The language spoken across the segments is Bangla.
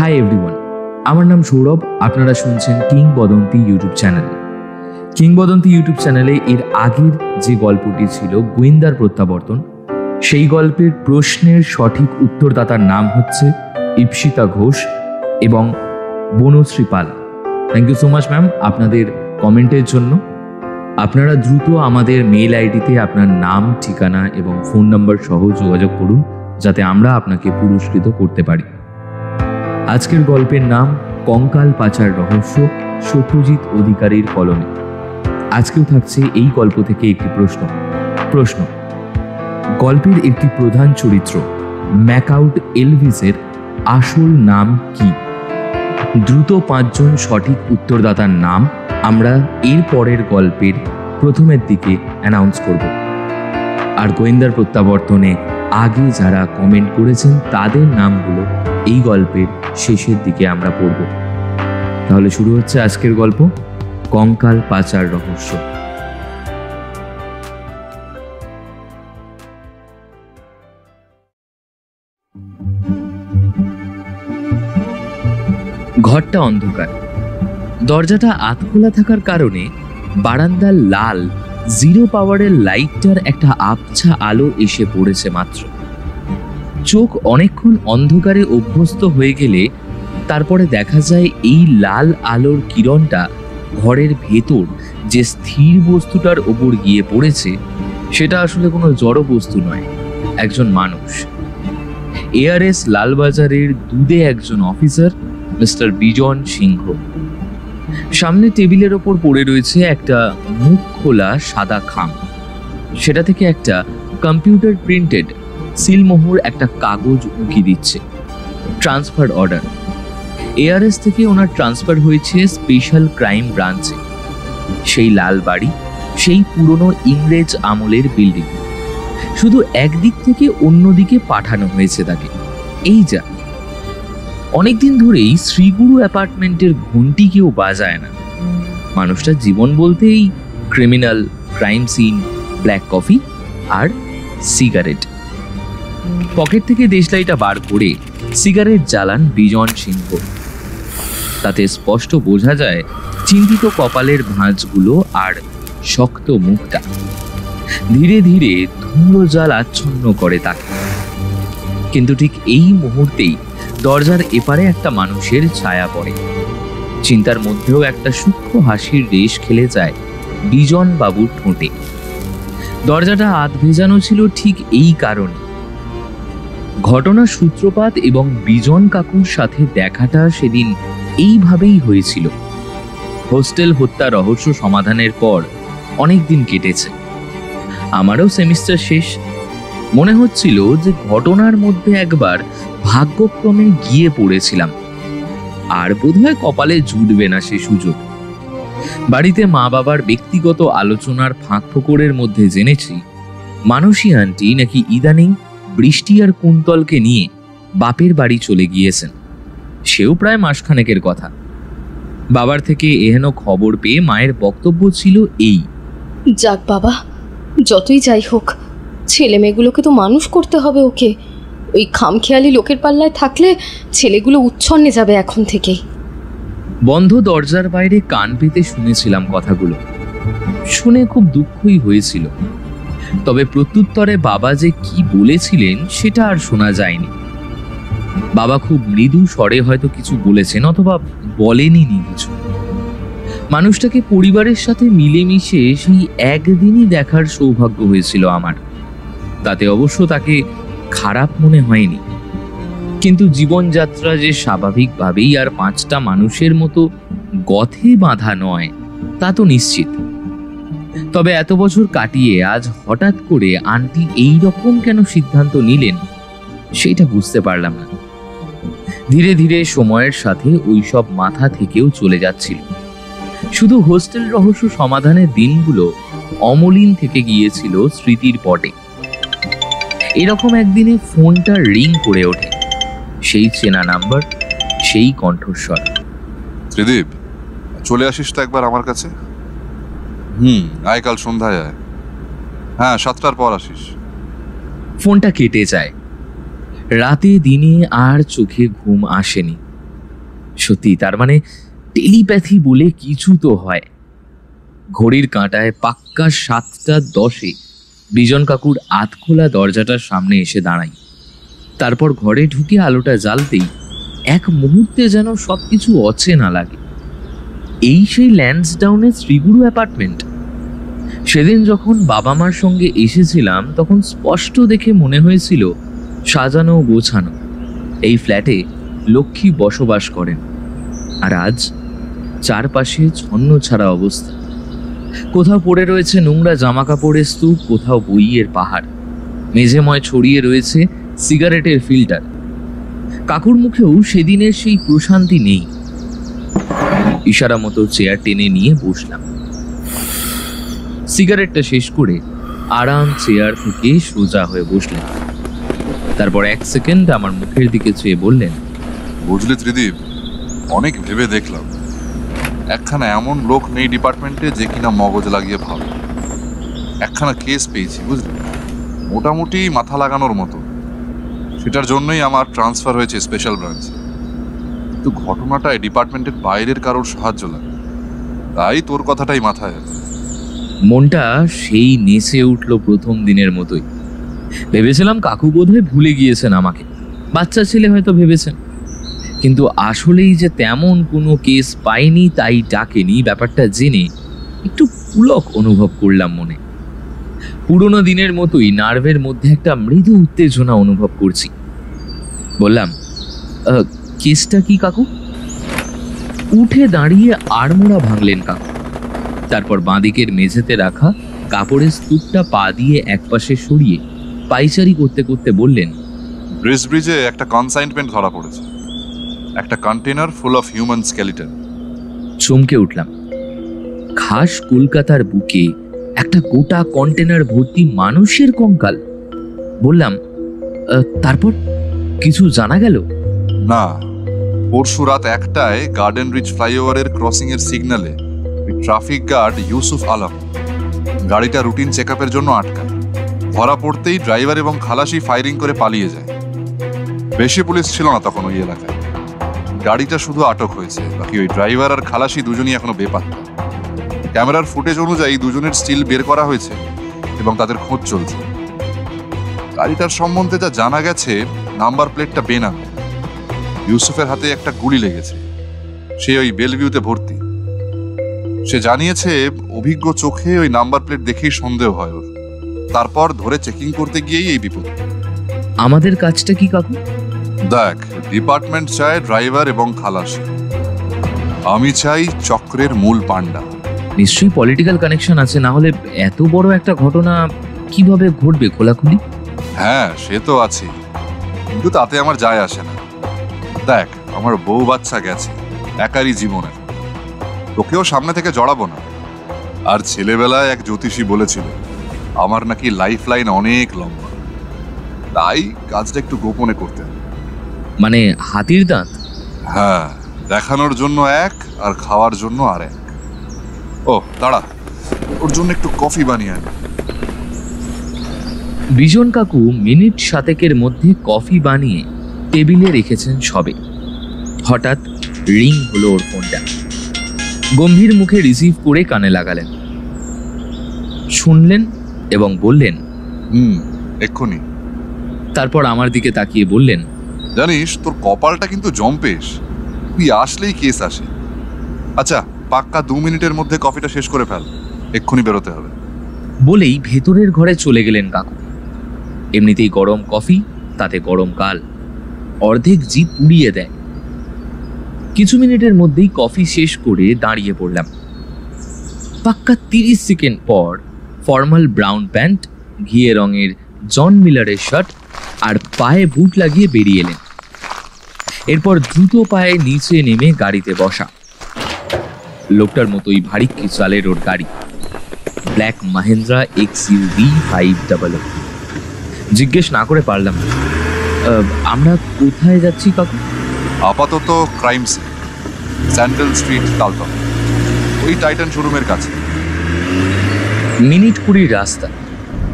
হাই এভরিওয়ান, আমার নাম সৌরভ। আপনারা শুনছেন কিংবদন্তি ইউটিউব চ্যানেল। কিংবদন্তি ইউটিউব চ্যানেলে এর আগের যে গল্পটি ছিল গোয়েন্দার প্রত্যাবর্তন, সেই গল্পের প্রশ্নের সঠিক উত্তরদাতার নাম হচ্ছে ইপ্সিতা ঘোষ এবং Banashree Pal. Thank you so much ma'am আপনাদের কমেন্টের জন্য। আপনারা দ্রুত আমাদের মেল আইডিতে আপনার নাম, ঠিকানা এবং ফোন নাম্বার সহ যোগাযোগ করুন, যাতে আমরা আপনাকে পুরস্কৃত করতে পারি। আজকের গল্পের নাম কঙ্কাল পাচার রহস্য, সত্যজিৎ অধিকারীর কলমে। আজকেও থাকছে এই গল্প থেকে একটি প্রশ্ন। গল্পের একটি প্রধান চরিত্র ম্যাকআউট এলভিসের আসল নাম কি? দ্রুত 5 জন সঠিক উত্তরদাতার নাম আমরা এর পরের গল্পের প্রথমের দিকে অ্যানাউন্স করব। আর গোয়েন্দার প্রত্যাবর্তনে আগে যারা কমেন্ট করেছেন তাদের নামগুলো এই গল্পের শেষের দিকে আমরা পড়ব। তাহলে শুরু হচ্ছে আজকের গল্প, কঙ্কাল পাচার রহস্য। ঘরটা অন্ধকার। দরজাটা আধখোলা থাকার কারণে বারান্দার লাল 0 পাওয়ারের লাইটটার একটা আবছা আলো এসে পড়েছে মাত্র। চোখ অনেকক্ষণ অন্ধকারে অভ্যস্ত হয়ে গেলে তারপরে দেখা যায় এই লাল আলোর কিরণটা ঘরের ভেতর যে স্থির বস্তুটার ওপর গিয়ে পড়েছে, সেটা আসলে কোনো জড় বস্তু নয়, একজন মানুষ। এআরএস লালবাজারের দুধে একজন অফিসার, মিস্টার বিজন সিংহ। সামনে টেবিলের ওপর পড়ে রয়েছে একটা মুখ খোলা সাদা খাম। সেটা থেকে একটা কম্পিউটার প্রিন্টেড সিলমোহর একটা কাগজ উঁকি দিচ্ছে। Transfer order. এআরএস থেকে ওনার ট্রান্সফার হয়েছে স্পেশাল ক্রাইম ব্রাঞ্চে। সেই লাল বাড়ি, সেই পুরনো ইংরেজ আমলের বিল্ডিং, শুধু একদিক থেকে অন্যদিকে পাঠানো হয়েছে তাকে। এই যা, অনেকদিন ধরেই শ্রীগুরু অ্যাপার্টমেন্টের ঘন্টি কেউ বাজায় না। মানুষটার জীবন বলতেই criminal, crime scene, black coffee আর সিগারেট। পকেট থেকে দেশলাইটা বার করে সিগারেট জ্বালান বিজন সিংহ। তাতে স্পষ্ট বোঝা যায় চিন্তিত কপালের ভাঁজগুলো আর শক্ত মুখটা। ধীরে ধীরে ধূম্রজাল আচ্ছন্ন করে তাকে। কিন্তু ঠিক এই মুহূর্তেই দরজার এপারে একটা মানুষের ছায়া পড়ে। চিন্তার মধ্যেও একটা সূক্ষ্ম হাসির রেশ খেলে যায় বিজন বাবুর ঠোঁটে। দরজাটা আধ ভেজানো ছিল ঠিক এই কারণে। ঘটনার সূত্রপাত এবং বিজন কাকুর সাথে দেখাটা সেদিন এইভাবেই হয়েছিল। হোস্টেল হত্যা রহস্য সমাধানের পর অনেক দিন কেটেছে। আমারও সেমিস্টার শেষ। মনে হচ্ছিল যে ঘটনার মধ্যে একবার ভাগ্যক্রমে গিয়ে পড়েছিলাম, আর বোধহয় কপালে জুটবে না সে সুযোগ। বাড়িতে মা বাবার ব্যক্তিগত আলোচনার ফাঁক ফোকরের মধ্যে জেনেছি মানসী আন্টি নাকি ইদানিং বৃষ্টি আর কুন্তলকে নিয়ে বাপের বাড়ি চলে গিয়েছেন। সেও প্রায় মাসখানেকের কথা। বাবার থেকে এহেন খবর পেয়ে মায়ের বক্তব্য ছিল এই: যাক বাবা, যতই যাই হোক, ছেলে মেয়েগুলোকে তো মানুষ করতে হবে ওকে। ওই খামখেয়ালি লোকের পাল্লায় থাকলে ছেলেগুলো উচ্ছন্নে যাবে এখন থেকেই। বন্ধ দরজার বাইরে কান পেতে শুনেছিলাম কথাগুলো। শুনে খুব দুঃখই হয়েছিল। তবে প্রত্যুত্তরে বাবা যে কি বলেছিলেন সেটা আর শোনা যায়নি। বাবা খুব মৃদু স্বরে হয়তো কিছু বলেছেন, অথবা বলেনি কিছু। মানুষটাকে পরিবারের সাথে মিলেমিশে সেই একদিনই দেখার সৌভাগ্য হয়েছিল আমার। তাতে অবশ্য তাকে খারাপ মনে হয়নি। কিন্তু জীবনযাত্রা যে স্বাভাবিকভাবেই আর 5টা মানুষের মতো গথে বাঁধা নয় তা তো নিশ্চিত। তবে এত বছর কাটিয়ে আজ হঠাৎ করে আন্টি এই রকম কেন সিদ্ধান্ত নিলেন সেটা বুঝতে পারলাম না। ধীরে ধীরে সময়ের সাথে ওইসব মাথা থেকেও চলে যাচ্ছিল। শুধু হোস্টেল রহস্য সমাধানের দিনগুলো অমলিন থেকে গিয়েছিল স্মৃতির পটে। এরকম একদিনে ফোনটা রিং করে ওঠে। সেই চেনা নাম্বার, সেই কণ্ঠস্বর। ত্রিদীপ, চলে আসিস তো একবার আমার কাছে। আয়, কাল সন্ধ্যায় আয়। হ্যাঁ, 7টার পর আসিস। ফোনটা কেটে যায়। রাতে দিনে আর চোখে ঘুম আসেনি। সত্যি, তার মানে টেলিপ্যাথি বলে কিছু তো হয়। ঘড়ির কাঁটায় পাক্কা 7:10 বিজন কাকুর আধখোলা দরজাটার সামনে এসে দাঁড়াই। তারপর ঘরে ঢুকে আলোটা জ্বালতেই এক মুহূর্তে যেন সবকিছু অচেনা লাগে। এই সেই ল্যান্সডাউনের শ্রীগুরু অ্যাপার্টমেন্ট। সেদিন যখন বাবা মার সঙ্গে এসেছিলাম তখন স্পষ্ট দেখে মনে হয়েছিল সাজানো গোছানো। এই ফ্ল্যাটে লক্ষ্মী বসবাস করেন। আর আজ চারপাশে ছন্ন ছাড়া অবস্থা। কোথাও পড়ে রয়েছে নোংরা জামা কাপড়ের স্তূপ, কোথাও বইয়ের পাহাড়, মেঝেময় ছড়িয়ে রয়েছে সিগারেটের ফিল্টার। কাকুর মুখেও সেদিনের সেই প্রশান্তি নেই। ইশারা মতো চেয়ার টেনে নিয়ে বসলাম। সিগারেটটা শেষ করে আরাম চেয়ার থেকে সোজা হয়ে বসলেন। তারপর 1 সেকেন্ড আমার মুখের দিকে চেয়ে বললেন, বুঝলি ত্রিদীপ, অনেক ভেবে দেখলাম একখানা এমন লোক নেই ডিপার্টমেন্টে যে কিনা মগজ লাগিয়ে ভাবে। একখানা কেস পেয়েছি, বুঝলি, মোটামুটি মাথা লাগানোর মতো। সেটার জন্যই আমার ট্রান্সফার হয়েছে স্পেশাল ব্রাঞ্চে। কিন্তু ঘটনাটায় ডিপার্টমেন্টের বাইরের কারোর সাহায্য লাগে, তাই তোর কথাটাই মাথায় আছে। মনটা সেই নেচে উঠল প্রথম দিনের মতোই। ভেবেছিলাম কাকু বোধহয় ভুলে গিয়েছেন আমাকে, বাচ্চা ছেলে হয়তো ভেবেছেন। কিন্তু আসলেই যে তেমন কোনো কেস পাইনি তাই ডাকেনি, ব্যাপারটা জেনে একটু পুলক অনুভব করলাম মনে। পুরোনো দিনের মতোই নার্ভের মধ্যে একটা মৃদু উত্তেজনা অনুভব করছি। বললাম, কেসটা কি কাকু? উঠে দাঁড়িয়ে আড়মোড়া ভাঙলেন কাকু। তারপর বাঁদিকের মেঝেতে রাখা কাপড়ের স্তূপটা পা দিয়ে একপাশে সরিয়ে পাইচারি করতে করতে বললেন, ব্রিজে একটা কনসাইনমেন্ট ধরা পড়েছে, একটা container full of human skeleton. চমকে উঠলাম। খাস কলকাতার বুকে একটা গোটা কন্টেনার ভর্তি মানুষের কঙ্কাল। বললাম, তারপর কিছু জানা গেল? না, পরশু রাত 1টায় গার্ডেন রিচ ফ্লাইওভারের ক্রসিং এর সিগন্যালে ট্রাফিক গার্ড ইউসুফ আলম গাড়িটা রুটিন চেকআপের জন্য আটকায়। ধরা পড়তেই ড্রাইভার এবং খালাসি ফায়ারিং করে পালিয়ে যায়। বেশি পুলিশ ছিল না তখন ওই এলাকায়। গাড়িটা শুধু আটক হয়েছে, বাকি ওই ড্রাইভার আর খালাসি দুজনই এখনো বেপাত্তা। ক্যামেরার ফুটেজ অনুযায়ী দুজনের স্টিল বের করা হয়েছে এবং তাদের খোঁজ চলছে। গাড়িটার সম্বন্ধে যা জানা গেছে, নাম্বার প্লেটটা বেনামে। ইউসুফের হাতে একটা গুলি লেগেছে, সে ওই বেলভিউতে ভর্তি। সে জানিয়েছে অভিজ্ঞ চোখে ওই নাম্বার প্লেট দেখেই সন্দেহ হয় ওর। তারপর ধরে চেকিং করতে গিয়েই এই বিপদ। আমাদের কাজটা কি কাকু? দেখ, ডিপার্টমেন্ট চায় ড্রাইভার এবং খালাসি, আমি চাই চক্রের মূল পান্ডা। নিশ্চয়ই পলিটিক্যাল কানেকশন আছে, না হলে এত বড় একটা ঘটনা কিভাবে ঘটবে খোলাখুলি? হ্যাঁ, সে তো আছে, কিন্তু তাতে আমার যায় আসে না। দেখ, আমার বউ বাচ্চা গেছে, একারই জীবনে, তোকেও সামনে থেকে জড়াবো না। আর ছেলেবেলায় এক জ্যোতিষী বলেছিল আমার নাকি লাইফ লাইন অনেক লম্বা, তাই কাজটা একটু গোপনে করতে হবে। মানে হাতির দাঁত? হ্যাঁ, দেখানোর জন্য এক আর খাওয়ার জন্য আর এক। ও দাঁড়া, ওর জন্য একটু কফি বানিয়ে আনি। বিজন কাকু মিনিট 7 মধ্যে কফি বানিয়ে টেবিলে রেখেছেন সবে। হঠাৎ রিং হলো ওর ফোনটা। গম্ভীর মুখে রিসিভ করে কানে লাগালেন, শুনলেন এবং বললেন, এক্ষুনি। তারপর আমার দিকে তাকিয়ে বললেন, জানিস, তোর কপালটা কিন্তু জম্পেশ, তুই আসলেই কেস আসে। আচ্ছা, পাক্কা 2 মিনিটের মধ্যে কফিটা শেষ করে ফেল, এক্ষুনি বেরোতে হবে। বলেই ভেতরের ঘরে চলে গেলেন কাকু। এমনিতেই গরম কফি, তাতে গরম কাল, অর্ধেক জিভ পুড়িয়ে দেয়। কিছু মিনিটের মধ্যেই কফি শেষ করে দাঁড়িয়ে পড়লাম। পাক্কা 30 সেকেন্ড পর ফর্মাল ব্রাউন প্যান্ট, ঘিয়ে রঙের জন মিলারের শার্ট আর পায়ে বুট লাগিয়ে বেরিয়ে এলেন। এরপর দ্রুত পায়ে নিচে নেমে গাড়িতে বসা। লোকটার মতোই ভারী কি চালের ওর গাড়ি, ব্ল্যাক মাহেন্দ্রা XUV 500। জিজ্ঞেস না করে পারলাম, আমরা কোথায় যাচ্ছি কাকু? আপাতত crime scene, sandal street, Taltala, ওই টাইটান শোরুমের কাছে। মিনিট 20 রাস্তা,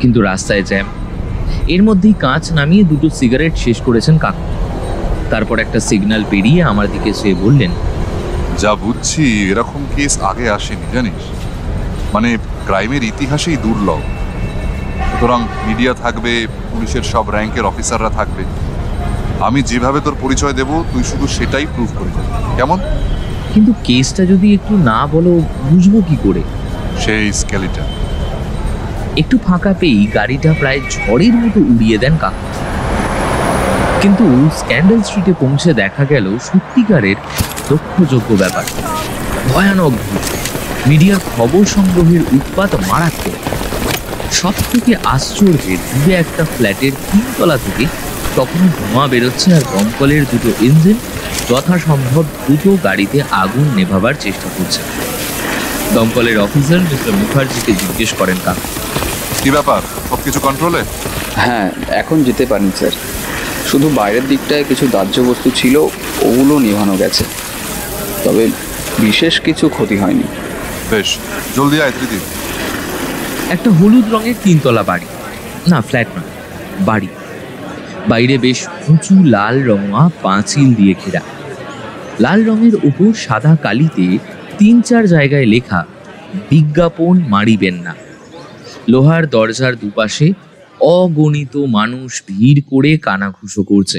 কিন্তু রাস্তায় জ্যাম। এর মধ্যেই কাঁচ নামিয়ে 2টো সিগারেট শেষ করেছেন কাকু। তারপর একটা সিগন্যাল পেরিয়ে আমার দিকে সে বললেন, যা বুঝছি এরকম কেস আগে আসেনি জানিস, মানে ক্রাইমের ইতিহাসেই দুর্লভ। সুতরাং মিডিয়া থাকবে, পুলিশের সব র্যাঙ্কের অফিসাররা থাকবে। আমি যেভাবে তোর পরিচয় দেব তুই শুধু সেটাই প্রুভ করে যাবি, কেমন? কিন্তু কেসটা যদি একটু না বলো বুঝবো কি করে? সেই স্কেলিটন। একটু ফাঁকা পেয়েই গাড়িটা প্রায় ঝড়ের মতো উড়িয়ে দেন কাকু। কিন্তু স্ক্যান্ডাল স্ট্রিটে পৌঁছে দেখা গেল সত্যিকারের দক্ষযোগ্য ব্যাপার। ভয়ানক ভিড়, মিডিয়ার খবর সংগ্রহের উৎপাত মারাত্মক। সব থেকে আশ্চর্যের, দূরে একটা ফ্ল্যাটের 3 তলা থেকে তখনও ধোঁয়া বেরোচ্ছে, আর দমকলের 2টো ইঞ্জিন যথাসম্ভব দ্রুত গাড়িতে আগুন নেভাবার চেষ্টা করছে। দমকলের অফিসার মিস্টার মুখার্জিকে জিজ্ঞেস করেন কাকু, কি ব্যাপার, সবকিছু কন্ট্রোলে? হ্যাঁ, এখন যেতে পারেন স্যার। শুধু বাইরের দিকটায় কিছু দাহ্য বস্তু ছিল, ওগুলো নেভানো গেছে, তবে বিশেষ কিছু ক্ষতি হয়নি। বেশ, জলদি আয় ত্রিদীপ। একটা হলুদ রঙের 3 তলা বাড়ি, না ফ্ল্যাট নয়, বাড়ি। বাইরে বেশ উঁচু লাল রঙা পাঁচিল দিয়ে ঘেরা। লাল রঙের উপর সাদা কালিতে 3-4 জায়গায় লেখা, বিজ্ঞাপন মারিবেন না। লোহার দরজার দুপাশে অগণিত মানুষ ভিড় করে কানাঘুষো করছে।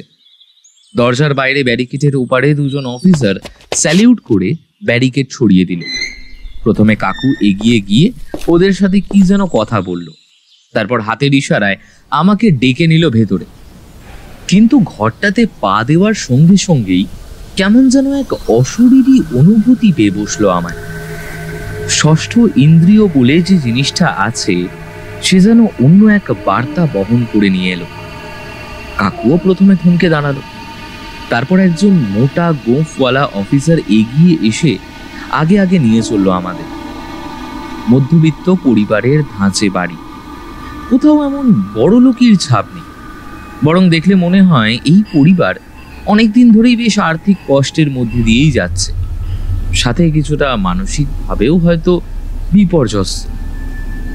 দরজার বাইরে ব্যারিকেডের ওপারে 2জন অফিসার স্যালিউট করে ব্যারিকেড সরিয়ে দিল। প্রথমে কাকু এগিয়ে গিয়ে ওদের সাথে কি যেন কথা বলল, তারপর হাতের ইশারায় আমাকে ডেকে নিল ভেতরে। কিন্তু ঘরটাতে পা দেওয়ার সঙ্গে সঙ্গেই কেমন যেন এক অশরীরী অনুভূতি পেয়ে বসলো আমার। ষষ্ঠ ইন্দ্রিয় বলে যে জিনিসটা আছে, সে যেন অন্য এক বার্তা বহন করে নিয়ে এলো। কাকুও প্রথমে থমকে দাঁড়ালো, তারপর একজন মোটা গোঁফওয়ালা অফিসার এগিয়ে এসে আগে আগে নিয়ে চললো আমাদের। মধ্যবিত্ত পরিবারের ধাঁচে বাড়ি, কোথাও এমন বড় লোকের ছাপ নেই, বরং দেখলে মনে হয় এই পরিবার অনেকদিন ধরেই বেশ আর্থিক কষ্টের মধ্যে দিয়েই যাচ্ছে, সাথে কিছুটা মানসিকভাবেও হয়তো বিপর্যস্ত।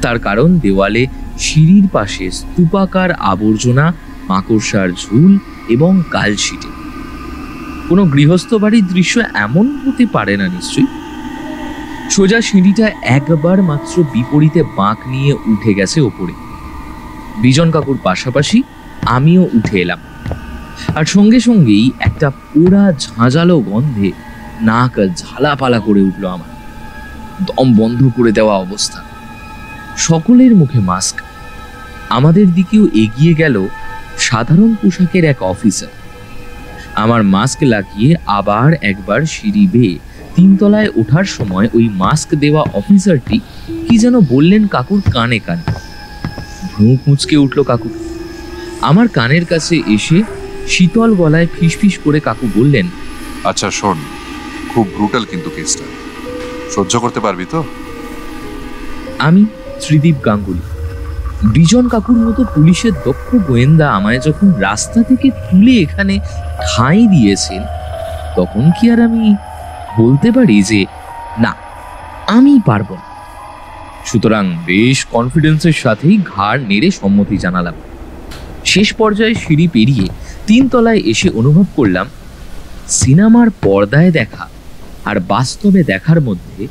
তার কারণ দেওয়ালে সিঁড়ির পাশে স্তূপাকার আবর্জনা, মাকড়সার ঝুল এবং কালশিটে। কোনো গৃহস্থ বাড়ির দৃশ্য এমন হতে পারে না নিশ্চয়ই। সোজা সিঁড়িটা একবার মাত্র বিপরীতে বাঁক নিয়ে উঠে গেছে ওপরে। বিজন কাকুর পাশাপাশি আমিও উঠে এলাম, আর সঙ্গে সঙ্গেই একটা পোড়া ঝাঁঝালো গন্ধে নাক ঝালাপালা করে উঠল আমার। দম বন্ধ করে দেওয়া অবস্থা। সকলের মুখে মাস্ক। আমাদের দিকেও এগিয়ে গেল সাধারণ পোশাকের এক অফিসার। আমার মাস্ক লাগিয়ে আবার একবার সিঁড়ি বেয়ে 3 তলায় ওঠার সময় ওই মাস্ক দেওয়া অফিসারটি কি যেন বললেন কাকুর কানে কানে। ভ্রু কুঁচকে উঠল কাকু। আমার কানের কাছে এসে শীতল গলায় ফিসফিস করে কাকু বললেন, আচ্ছা শোন, খুব ব্রুটাল কিন্তু কেসটা, সহ্য করতে পারবি তো? আমি ত্রিদীপ গাঙ্গুলি। বিজন কাকুর মতো পুলিশের দক্ষ গোয়েন্দা আমায় যখন রাস্তা থেকে তুলে এখানে ঠাঁই দিয়েছেন, তখন কি আর আমি বলতে পারি যে না, আমি পারবো না? সুতরাং বেশ কনফিডেন্সের সাথেই ঘাড় নেড়ে সম্মতি জানালাম। শেষ পর্যায়ে সিঁড়ি পেরিয়ে 3 তলায় এসে অনুভব করলাম সিনেমার পর্দায় দেখা আর বাস্তবে দেখার মধ্যে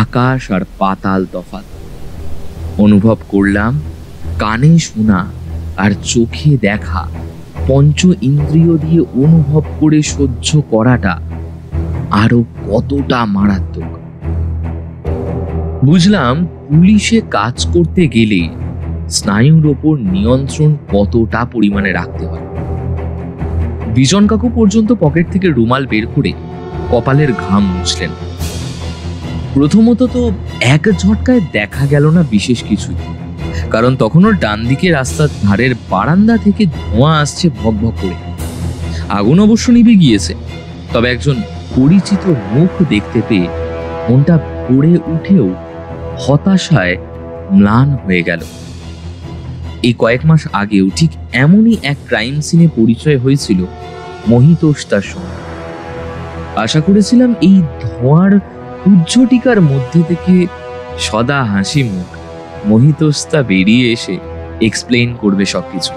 আকাশ আর পাতাল তফাৎ। অনুভব করলাম কানে শোনা আর চোখে দেখা, পঞ্চ ইন্দ্রিয় দিয়ে অনুভব করে সহ্য করাটা আরো কতটা মারাত্মক। বুঝলাম পুলিশে কাজ করতে গেলে স্নায়ুর ওপর নিয়ন্ত্রণ কতটা পরিমাণে রাখতে হয়। বিজন কাকু পর্যন্ত পকেট থেকে রুমাল বের করে কপালের ঘাম মুছলেন। প্রথমত তো এক ঝটকায় দেখা গেল না বিশেষ কিছুই, কারণ তখনও ডান দিকে রাস্তার ধারের বারান্দা থেকে ধোঁয়া আসছে ভকভক করে। আগুন অবশ্য নিভে গিয়েছে, তবে একজন পরিচিত মুখ দেখতে পেয়ে মনটা ভরে উঠেও হতাশায় ম্লান হয়ে গেল। এই কয়েক মাস আগেও ঠিক এমনই এক ক্রাইম সিনে পরিচয় হয়েছিল মহিতোষতার সঙ্গে। আশা করেছিলাম এই ধোঁয়ার উজ্জ্বটিকার মধ্যে থেকে সদা হাসি মুখ মহিতোষতা বেরিয়ে এসে এক্সপ্লেইন করবে সবকিছু।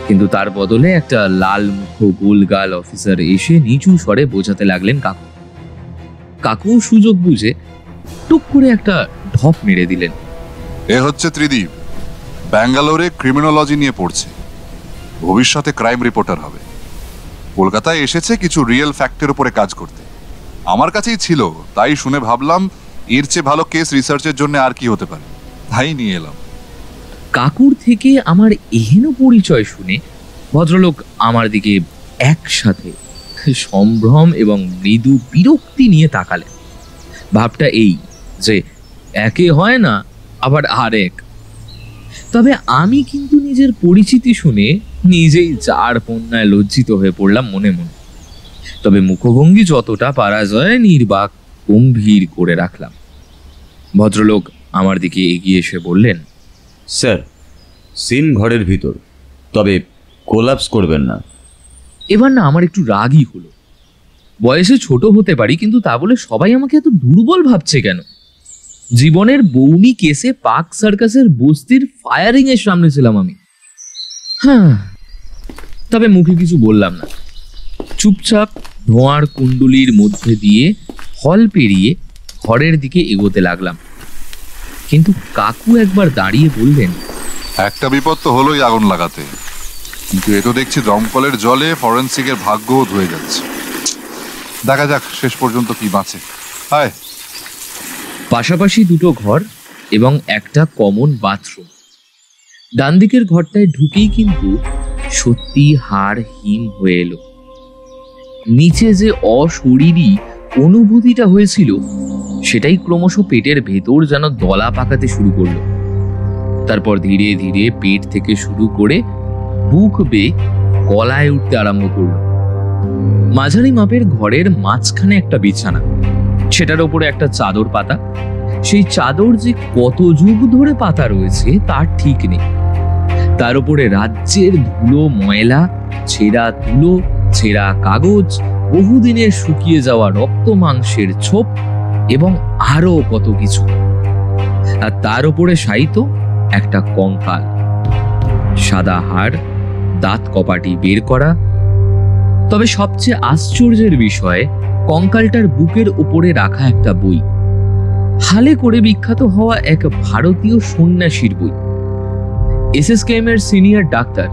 কিন্তু তার বদলে একটা লাল মুখ গোলগাল অফিসার এসে নিচু স্বরে বোঝাতে লাগলেন কাকু। কাকু সুযোগ বুঝে টুক করে একটা ঢপ মেরে দিলেন। এ হচ্ছে ত্রিদীপ, ব্যাঙ্গালোরে ক্রিমিনোলজি নিয়ে পড়ছে, ভবিষ্যতে ক্রাইম রিপোর্টার হবে। কলকাতায় এসেছে কিছু রিয়েল ফ্যাক্টের উপরে কাজ করতে। আমার কাছেই ছিল, তাই শুনে ভাবলাম এর চেয়ে ভালো কেস রিসার্চের জন্য আর কি হতে পারে, তাই নিয়ে এলাম। কাকুর থেকে আমার এহেন পরিচয় শুনে ভদ্রলোক আমার দিকে একসাথে সম্ভ্রম এবং মৃদু বিরক্তি নিয়ে তাকালেন। ভাবটা এই যে একে হয় না আবার আরেক। তবে আমি কিন্তু নিজের পরিচিতি শুনে নিজেই যার পণ্যায় লজ্জিত হয়ে পড়লাম মনে মনে। তবে মুখভঙ্গি যতটা পারা যায় নির্বাক গম্ভীর করে রাখলাম। ভদ্রলোক আমার দিকে এগিয়ে এসে বললেন, স্যার, সিন ঘরের ভিতর, তবে কোলাপস করবেন না। এবার না আমার একটু রাগই হলো। বয়সে ছোট হতে পারি, কিন্তু তা বলে সবাই আমাকে এত দুর্বল ভাবছে কেন? জীবনের বৌনি কেসে পাক সার্কাসের বস্তির ফায়ারিং এর সামনে ছিলাম আমি। হ্যাঁ, তবে মুখে কিছু বললাম না। চুপচাপ ধোঁয়ার কুণ্ডুলির মধ্যে দিয়ে হল পেরিয়ে ঘরের দিকে এগোতে লাগলাম। কিন্তু কাকু একবার দাঁড়িয়ে বললেন, একটা বিপদ তো হলোই আগুন লাগাতে, কিন্তু এ তো দেখছি দমকলের জলে ফরেন্সিকের ভাগ্যও ধুয়ে যাচ্ছে। দেখা যাক শেষ পর্যন্ত কি বাঁচে। হায়। পাশাপাশি দুটো ঘর এবং একটা কমন বাথরুম। ডান দিকের ঘরটায় ঢুকেই কিন্তু সত্যি হাড় হিম হয়ে এলো। নিচে যে অশরীরী অনুভূতিটা হয়েছিল সেটাই ক্রমশ পেটের ভেতর যেন দলা পাকাতে শুরু করলো। তারপর ধীরে ধীরে পেট থেকে শুরু করে বুক বেয়ে গলায় উঠতে আরম্ভ করলো। মাঝারি মাপের ঘরের মাঝখানে একটা বিছানা, সেটার উপরে একটা চাদর পাতা। সেই চাদর যে কত যুগ ধরে পাতা রয়েছে তার ঠিক নেই। তার উপরে রাজ্যের ধুলো ময়লা, ছেঁড়া তুলো, ছেঁড়া কাগজ, বহুদিনের শুকিয়ে যাওয়া রক্ত মাংসের ছোপ এবং আরো কত কিছু। আর তার উপরে শায়িত একটা কঙ্কাল, সাদা হাড়, দাঁত কপাটি বের করা। তবে সবচেয়ে আশ্চর্যের বিষয়, কঙ্কালটার বুকের উপরে রাখা একটা বই, হালে করে বিখ্যাত হওয়া এক ভারতীয় সন্ন্যাসীর বই। এসএসকেএম এর সিনিয়র ডাক্তার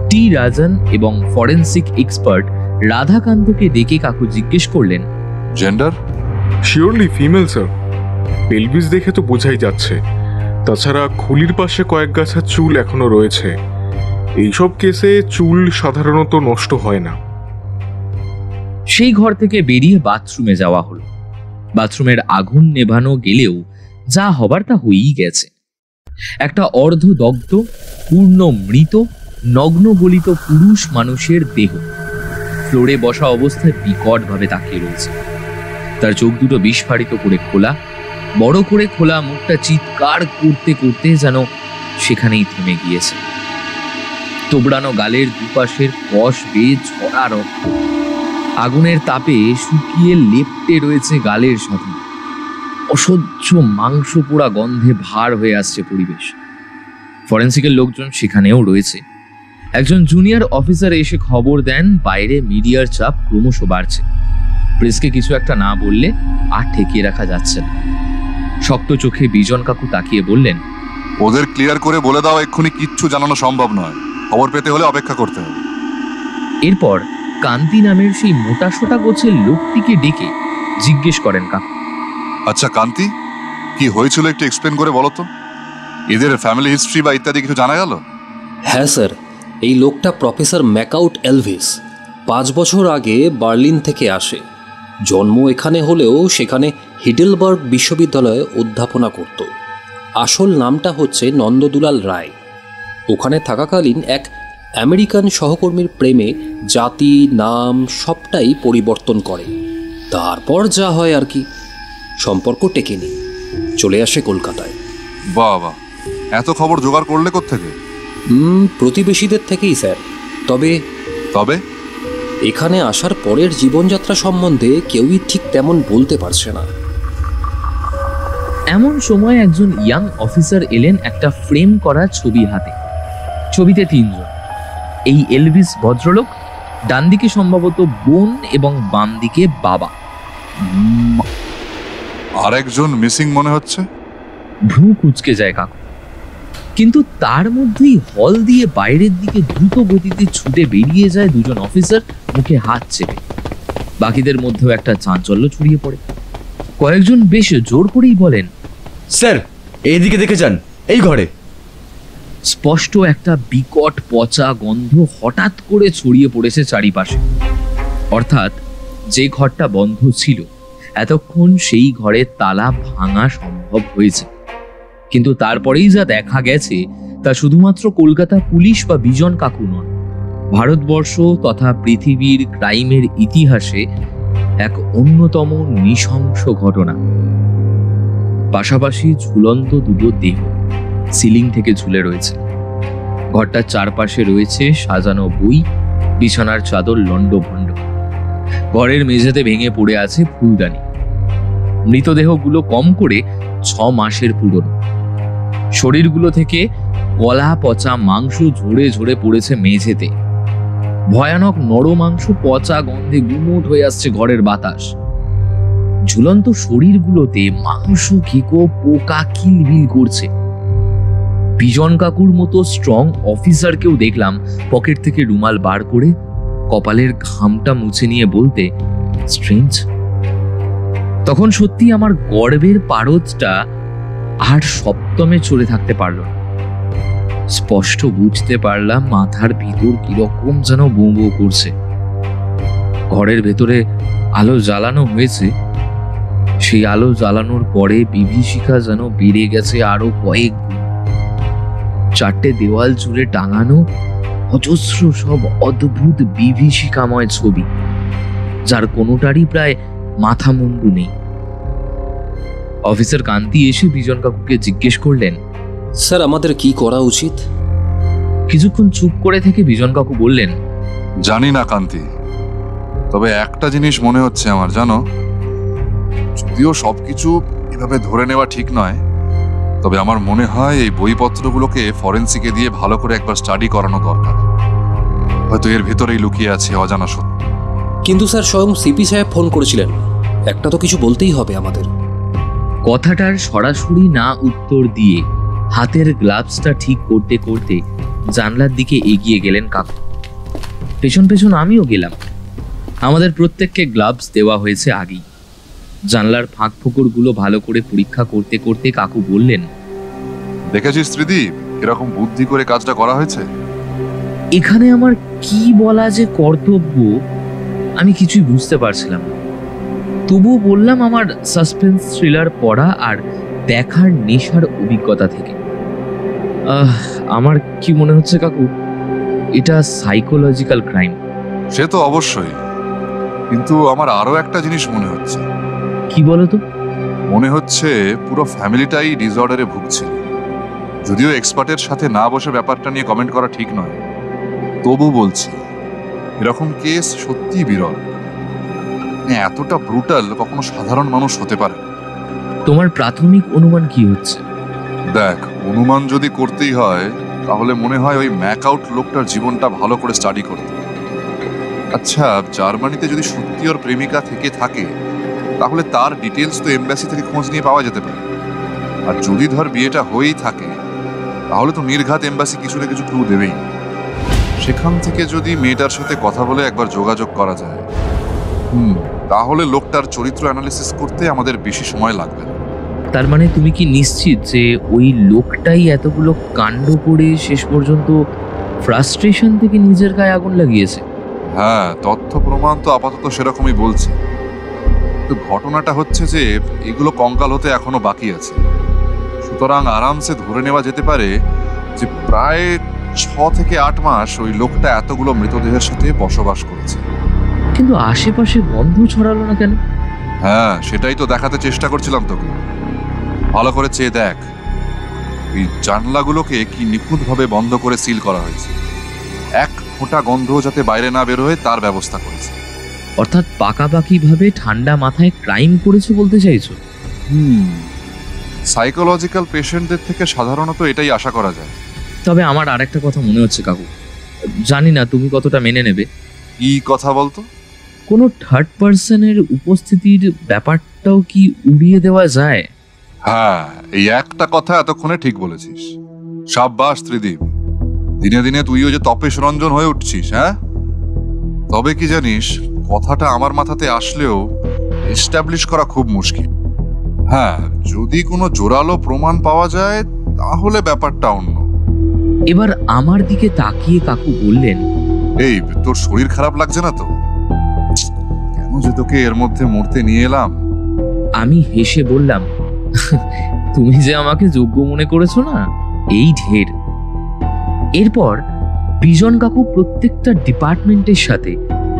টি রাজন এবং ফরেন্সিক এক্সপার্ট রাধাকান্তকে ডেকে কাকু জিজ্ঞেস করলেন, gender? Surely female sir, pelvis দেখে তো বোঝাই যাচ্ছে। তাছাড়া খুলির পাশে কয়েক গাছা চুল এখনো রয়েছে। এইসব কেসে চুল সাধারণত নষ্ট হয় না। সেই ঘর থেকে বেরিয়ে বাথরুমে যাওয়া হলো। বাথরুমের আগুন নেভানো গেলেও যা হবার তা হয়েই গেছে। একটা অর্ধদগ্ধ, পূর্ণ মৃত, নগ্ন গলিত পুরুষ মানুষের দেহ ফ্লোরে বসা অবস্থায় বিকট ভাবে তাকিয়ে রয়েছে। তার চোখ দুটো বিস্ফারিত করে খোলা, বড় করে খোলা মুখটা চিৎকার করতে করতে যেন সেখানেই থেমে গিয়েছে। তোবড়ানো গালের দুপাশের কষ বেয়ে ঝরা রক্ত আগুনের তাপে শুকিয়ে লেপ্টে রয়েছে গালের সাথে। অসহ্য মাংস পোড়া গন্ধে ভার হয়ে আসছে পরিবেশ। ফরেন্সিকের লোকজন সেখানেও রয়েছে। একজন জুনিয়র অফিসার এসে খবর দেন বাইরে মিডিয়ার চাপ ক্রমশ বাড়ছে। প্রেসকে কিছু একটা না বললে আর ঠেকিয়ে রাখা যাচ্ছে না। শক্ত চোখে বিজন কাকু তাকিয়ে বললেন, ওদের ক্লিয়ার করে বলে দাও এক্ষুনি কিচ্ছু জানানো সম্ভব নয়, খবর পেতে হলে অপেক্ষা করতে হবে। এরপর কান্তি নামের সেই মোটাসোটা গোছের লোকটিকে ডেকে জিজ্ঞেস করেন কাকু, আচ্ছা কান্তি, কি হয়েছিল একটু এক্সপ্লেন করে বলো তো। এদের ফ্যামিলি হিস্ট্রি বা ইত্যাদি কিছু জানা গেল? হ্যাঁ স্যার, এই লোকটা প্রফেসর ম্যাকাউট এলভিস। 5 বছর আগে বার্লিন থেকে আসে। জন্ম এখানে হলেও সেখানে হিডেলবার্গ বিশ্ববিদ্যালয়ে অধ্যাপনা করত। আসল নামটা হচ্ছে নন্দদুলাল রায়। ওখানে থাকাকালীন এক আমেরিকান সহকর্মীর প্রেমে জাতি, নাম সবটাই পরিবর্তন করে। তারপর যা হয় আর কি, সম্পর্ক টেকেনি, চলে আসে কলকাতায়। বাবা, এত খবর জোগাড় করলে কোত্থেকে? প্রতিবেশীদের থেকেই স্যার। তবে তবে এখানে আসার পরের জীবনযাত্রা সম্বন্ধে কেউই ঠিক তেমন বলতে পারছে না। এমন সময় একজন ইয়াং অফিসার এলেন একটা ফ্রেম করা ছবি হাতে। ছবিতে 3 জন, এই এলভিস ভদ্রলোক, ডান দিকে সম্ভবত বোন এবং বাম দিকে বাবা। আরেকজন মিসিং মনে হচ্ছে। ভ্রু কুঁচকে যায় কাকু। কিন্তু তার মধ্যেই হল দিয়ে বাইরের দিকে দ্রুত গতিতে ছুটে বেরিয়ে যায় দুজন অফিসার, মুখে হাত চেপে। বাকিদের মধ্যেও একটা চাঞ্চল্য ছড়িয়ে পড়ে। কয়েকজন বেশ জোর করেই বলেন, স্যার এইদিকে দেখে যান, এই ঘরে। স্পষ্ট একটা বিকট পচা গন্ধ হঠাৎ করে ছড়িয়ে পড়েছে চারিপাশে। অর্থাৎ যে ঘরটা বন্ধ ছিল এতক্ষণ সেই ঘরের তালা ভাঙা সম্ভব হয়েছে। কিন্তু তারপরেই যা দেখা গেছে তা শুধুমাত্র কলকাতা পুলিশ বা বিজন কাকু নন, ভারতবর্ষ তথা পৃথিবীর ক্রাইমের ইতিহাসে এক অন্যতম নৃশংস ঘটনা। পাশাপাশি ঝুলন্ত দুটো দেহ সিলিং থেকে ঝুলে রয়েছে। ঘরটার চারপাশে রয়েছে সাজানো বই, বিছানার চাদর লণ্ডভণ্ড। ঘরের মেঝেতে ভেঙে পড়ে আছে ফুলদানি। মৃতদেহগুলো কম করে 6 মাসের পুরনো। শরীরগুলো থেকে গলা পচা মাংস ঝরে ঝরে পড়েছে মেঝেতে। ভয়ানক নর মাংস পচা গন্ধে গুমোট হয়ে আসছে ঘরের বাতাস। ঝুলন্ত শরীরগুলোতে মাংস খেকো পোকা কিলবিল করছে। বিজন কাকুর মতো স্ট্রং অফিসারকেও দেখলাম পকেট থেকে রুমাল বার করে কপালের ঘামটা মুছে নিয়ে বলতে, স্ট্রেঞ্জ। তখন সত্যি আমার গর্বের পারদটা আর সপ্তমে চলে থাকতে পারল না। স্পষ্ট বুঝতে পারলাম মাথার ভিতর কিরকম যেন বৌ বৌ করছে। ঘরের ভেতরে আলো জ্বালানো হয়েছে। সেই আলো জ্বালানোর পরে বিভীষিকা যেন বেড়ে গেছে আরো কয়েক গুণ। 4টে দেওয়াল জুড়ে টাঙানো অজস্র সব অদ্ভুত বিভীষিকাময় ছবি, যার কোনোটারই প্রায় মাথা মুন্ডু নেই। অফিসার কান্তি এসে বিজন কাকুকে জিজ্ঞেস করলেন, স্যার আমাদের কি করা উচিত? কিছুক্ষণ চুপ করে থেকে বিজন কাকু বললেন, জানি না কান্তি, তবে একটা জিনিস মনে হচ্ছে আমার, জানো, যদিও সবকিছু এভাবে ধরে নেওয়া ঠিক নয়, তবে আমার মনে হয় এই বইপত্রগুলোকে ফরেন্সিকে দিয়ে ভালো করে একবার স্টাডি করানো দরকার। হয়তো এর ভেতরেই লুকিয়ে আছে অজানা সত্য। কিন্তু স্যার স্বয়ং সিপি সাহেব ফোন করেছিলেন, একটা তো কিছু বলতেই হবে আমাদের। কথাটার সরাসরি না উত্তর দিয়ে হাতের গ্লাভসটা ঠিক করতে করতে জানলার দিকে এগিয়ে গেলেন কাকু। পেছন পেছন আমিও গেলাম। আমাদের প্রত্যেককে গ্লাভস দেওয়া হয়েছে আগেই। জানলার ফাঁক ফোকরগুলো ভালো করে পরীক্ষা করতে করতে কাকু বললেন, দেখেছিস ত্রিদীপ, এরকম বুদ্ধি করে কাজটা করা হয়েছে। এখানে আমার কি বলা যে কর্তব্য আমি কিছুই বুঝতে পারছিলাম না। তবুও বললাম আমার সাসপেন্স থ্রিলার পড়া আর দেখার নেশার অভিজ্ঞতা থেকে। আমার কি মনে হচ্ছে কাকু, এটা সাইকোলজিক্যাল ক্রাইম। সে তো অবশ্যই, কিন্তু আমার আরো একটা জিনিস মনে হচ্ছে। কি বলতো? মনে হচ্ছে পুরো ফ্যামিলিটাই ডিসঅর্ডারে ভুগছে। যদিও এক্সপার্টের সাথে না বসে ব্যাপারটা নিয়ে কমেন্ট করা ঠিক নয়, তবু বলছি এরকম কেস সত্যি বিরল। এতটা ব্রুটাল কখনো সাধারণ মানুষ হতে পারে। তোমার প্রাথমিক অনুমান কি হচ্ছে? দেখ, অনুমান যদি করতেই হয় তাহলে মনে হয় ওই ম্যাকআউট লোকটার জীবনটা ভালো করে স্টাডি করতে। আচ্ছা, জার্মানিতে যদি সত্যি ওর প্রেমিকা থেকে থাকে তাহলে তার ডিটেলস তো এমবাসি থেকে খোঁজ নিয়ে পাওয়া যেতে পারে। আর যদি ধর বিয়েটা হয়েই থাকে তাহলে তো নির্ঘাত এমবাসি কিছু না কিছু ক্লু দেবেই। সেখান থেকে যদি মেয়েটার সাথে কথা বলে একবার যোগাযোগ করা যায়, তাহলে লোকটার চরিত্র অ্যানালিসিস করতে আমাদের বেশি সময় লাগবে না। তার মানে তুমি কি নিশ্চিত যে ওই লোকটাই এতগুলো কাণ্ড করে শেষ পর্যন্ত ফ্রাস্ট্রেশন থেকে নিজের গায়ে আগুন লাগিয়েছে? হ্যাঁ, তথ্য প্রমাণ তো আপাতত সেরকমই বলছে। তো ঘটনাটা হচ্ছে যে এগুলো কঙ্কাল হতে এখনো বাকি আছে। সুতরাং আরামসে ধরে নেওয়া যেতে পারে যে প্রায় 6 থেকে 8 মাস ওই লোকটা এতগুলো মৃতদেহের সাথে বসবাস করেছে। কিন্তু আশেপাশে গন্ধ ছড়ালো না কেন? হ্যাঁ, সেটাই তো দেখাতে চেষ্টা করছিলাম তোকে। ভালো করে চেয়ে দেখ, এই জানলাগুলোকে কি নিখুঁতভাবে বন্ধ করে সিল করা হয়েছে। এক ফোঁটা গন্ধ যাতে বাইরে না বেরোয় তার ব্যবস্থা করেছে। অর্থাৎ পাকাপাকি ভাবে ঠান্ডা মাথায় ক্রাইম করেছে বলতে চাইছো? সাইকোলজিক্যাল পেশেন্টদের থেকে সাধারণত এটাই আশা করা যায়। তবে আমার আরেকটা কথা মনে হচ্ছে কাকু, জানি না তুমি কতটা মেনে নেবে। কি কথা বলতো? কোনো থার্ড পার্সনের উপস্থিতির ব্যাপারটাও কি উড়িয়ে দেওয়া যায়? হ্যাঁ, এই একটা কথা এতক্ষণে ঠিক বলেছিস। সাব্বাস ত্রিদীপ, দিনে দিনে তুইও যে তপেশ রঞ্জন হয়ে উঠছিস। হ্যাঁ, তবে কি জানিস, কথাটা আমার মাথাতে আসলেও এস্টাবলিশ করা খুব মুশকিল। হ্যাঁ, যদি কোনো জোরালো প্রমাণ পাওয়া যায় তাহলে ব্যাপারটা অন্য। এবার আমার দিকে তাকিয়ে কাকু বললেন, এই তোর শরীর খারাপ লাগছে না তো? কেন যে তোকে এর মধ্যে মরতে নিয়ে এলাম। আমি হেসে বললাম, তুমি যে আমাকে যোগ্য মনে করেছো না, এই ঢের। এরপর বিজন কাকু প্রত্যেকটা ডিপার্টমেন্টের সাথে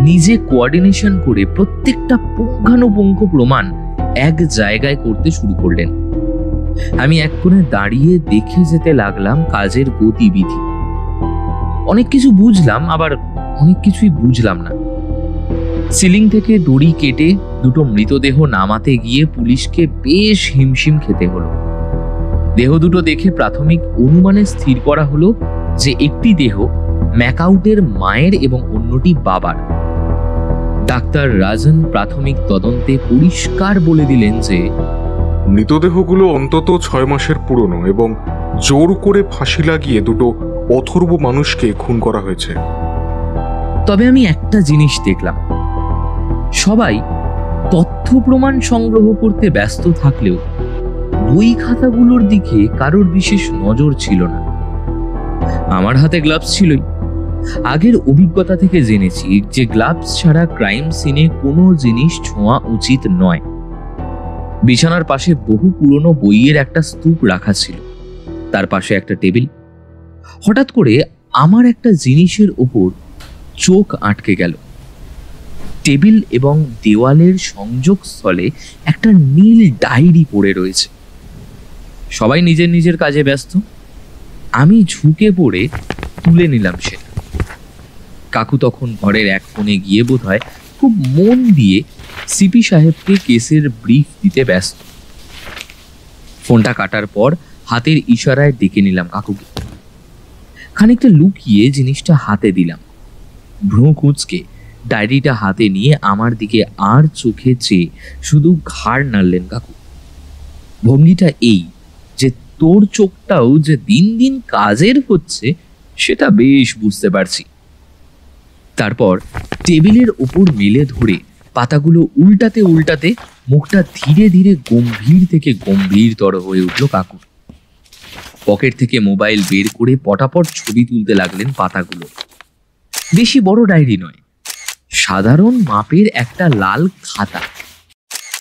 নিজে কোঅর্ডিনেশন করে প্রত্যেকটা পুঙ্খানুপুঙ্খ প্রমাণ এক জায়গায় করতে শুরু করলেন। আমি এক কোণে দাঁড়িয়ে দেখে যেতে লাগলাম কাজের গতিবিধি। অনেক কিছু বুঝলাম, আবার অনেক কিছুই বুঝলাম না। সিলিং থেকে দড়ি কেটে দুটো মৃতদেহ নামাতে গিয়ে পুলিশকে বেশ হিমশিম খেতে হলো। দেহ দুটো দেখে প্রাথমিক অনুমানে স্থির করা হলো যে একটি দেহ ম্যাকআউটের মায়ের এবং অন্যটি বাবার। ডাক্তার রাজন প্রাথমিক তদন্তে পরিষ্কার বলে দিলেন যে মৃতদেহগুলো অন্তত 6 মাসের পুরনো এবং জোর করে ফাঁসি লাগিয়ে দুটো অথর্ব মানুষকে খুন করা হয়েছে। তবে আমি একটা জিনিস দেখলাম, সবাই তথ্য প্রমাণ সংগ্রহ করতে ব্যস্ত থাকলেও বই খাতাগুলোর দিকে কারোর বিশেষ নজর ছিল না। আমার হাতে গ্লাভস ছিলই। আগের অভিজ্ঞতা থেকে জেনেছি যে গ্লাভস ছাড়া ক্রাইম সিনে কোনো জিনিস ছোঁয়া উচিত নয়। বিছানার পাশে বহু পুরনো বইয়ের একটা স্তূপ রাখা ছিল, তার পাশে একটা টেবিল। হঠাৎ করে আমার একটা জিনিসের ওপর চোখ আটকে গেল। টেবিল এবং দেওয়ালের সংযোগস্থলে একটা নীল ডায়েরি পড়ে রয়েছে। সবাই নিজের নিজের কাজে ব্যস্ত। আমি ঝুঁকে পড়ে তুলে নিলাম সেটা। কাকু তখন ঘরের এক কোণে গিয়ে বোধহয় খুব মন দিয়ে সিপি সাহেবকে কেসের ব্রিফ দিতে ব্যস্ত। ফোনটা কাটার পর হাতের ইশারায় ডেকে নিলাম কাকুকে। খানিকটা লুকিয়ে জিনিসটা হাতে দিলাম। ভ্রু কুঁচকে ডায়েরিটা হাতে নিয়ে আমার দিকে আর চোখে চেয়ে শুধু ঘাড় নাড়লেন কাকু। ভঙ্গিটা এই যে তোর চোখটাও যে দিন দিন কাজের হচ্ছে সেটা বেশ বুঝতে পারছি। তারপর টেবিলের উপর মেলে ধরে পাতাগুলো উল্টাতে উল্টাতে মুখটা ধীরে ধীরে গম্ভীর থেকে গম্ভীরতর হয়ে উঠল কাকু। পকেট থেকে মোবাইল বের করে পটাপট ছবি তুলতে লাগলেন পাতাগুলো। বেশি বড় ডায়েরি নয়, সাধারণ মাপের একটা লাল খাতা।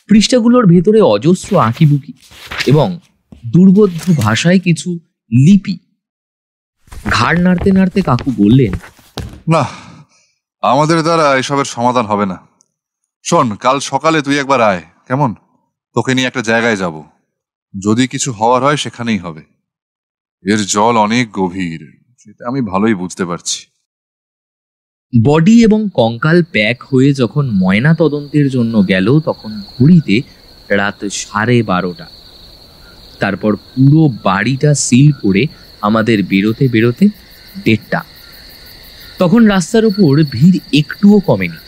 পৃষ্ঠাগুলোর ভেতরে অজস্র আঁকিবুকি এবং দুর্বোধ্য ভাষায় কিছু লিপি। ঘাড় নাড়তে নাড়তে কাকু বললেন, না, আমাদের দ্বারা এসবের সমাধান হবে না। শোন, কাল সকালে তুই একবার আয়, কেমন? তোকে নিয়ে একটা জায়গায় যাব। যদি কিছু হওয়ার হয় সেখানেই হবে। এর জল অনেক গভীর, সেটা আমি ভালোই বুঝতে পারছি। বডি এবং কঙ্কাল প্যাক হয়ে যখন ময়না তদন্তের জন্য গেল তখন ঘড়িতে রাত 12:30। তারপর পুরো বাড়িটা সিল করে আমাদের বেরোতে বেরোতে 1:30। তখন রাস্তার উপর ভিড় একটুও কমেনি,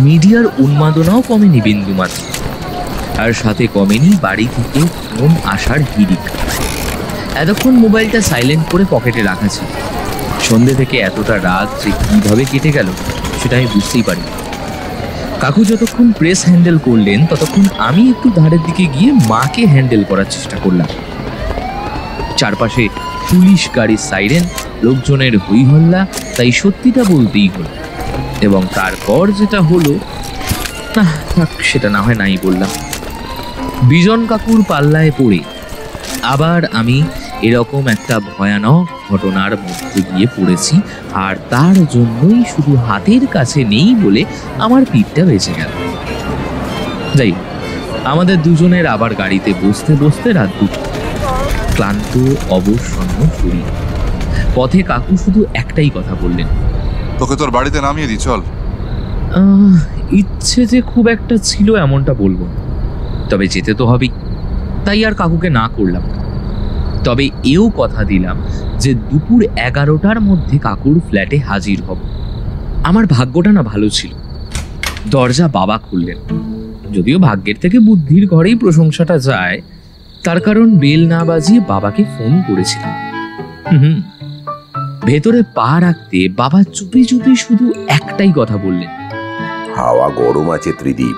মিডিয়ার উন্মাদনাও কমেনি বিন্দুমাত্র, আর সাথে কমেনি বাড়ি থেকে ফোন আসার হিড়িক। এতক্ষণ মোবাইলটা সাইলেন্ট করে পকেটে রাখা ছিল। সন্ধ্যে থেকে এতটা রাত যে কিভাবে কেটে গেল সেটা আমি বুঝতেই পারি। কাকু যতক্ষণ প্রেস হ্যান্ডেল করলেন ততক্ষণ আমি একটু ধারের দিকে গিয়ে মাকে হ্যান্ডেল করার চেষ্টা করলাম। চারপাশে পুলিশ গাড়ির সাইরেন, লোকজনের হই হল্লা, তাই সত্যিটা বলতেই হলো। এবং তারপর যেটা হলো, না থাক, সেটা না হয় নাই বললাম। বিজন কাকুর পাল্লায় পড়ে আবার আমি এরকম একটা ভয়ানক ঘটনার মধ্যে গিয়ে পড়েছি, আর তার জন্যই শুধু হাতের কাছে নেই বলে আমার পিঠটা বেঁচে গেল। যাই হোক, আমাদের দুজনের আবার গাড়িতে বসতে বসতে রাত 2। ক্লান্ত অবসন্ন শরীর। পথে কাকু শুধু একটাই কথা বললেন, তোকে তোর বাড়িতে নামিয়ে দি, চল। ইচ্ছে যে খুব একটা ছিল এমনটা বলবো, তবে যেতে তো হবেই, তাই আর কাকুকে না করলাম। তবে এও কথা দিলাম যে দুপুর 11টার মধ্যে কাকুর ফ্ল্যাটে হাজির হব। আমার ভাগ্যটা না ভালো ছিল। দরজা বাবা খুললেন, যদিও ভাগ্যের থেকে বুদ্ধির ঘরেই প্রশংসাটা যায়, তার কারণ বেল না বাজিয়ে বাবাকে ফোন করেছিলাম। ভেতরে পা রাখতে বাবা চুপি চুপি শুধু একটাই কথা বললেন, হাওয়া গরম আছে ত্রিদীপ,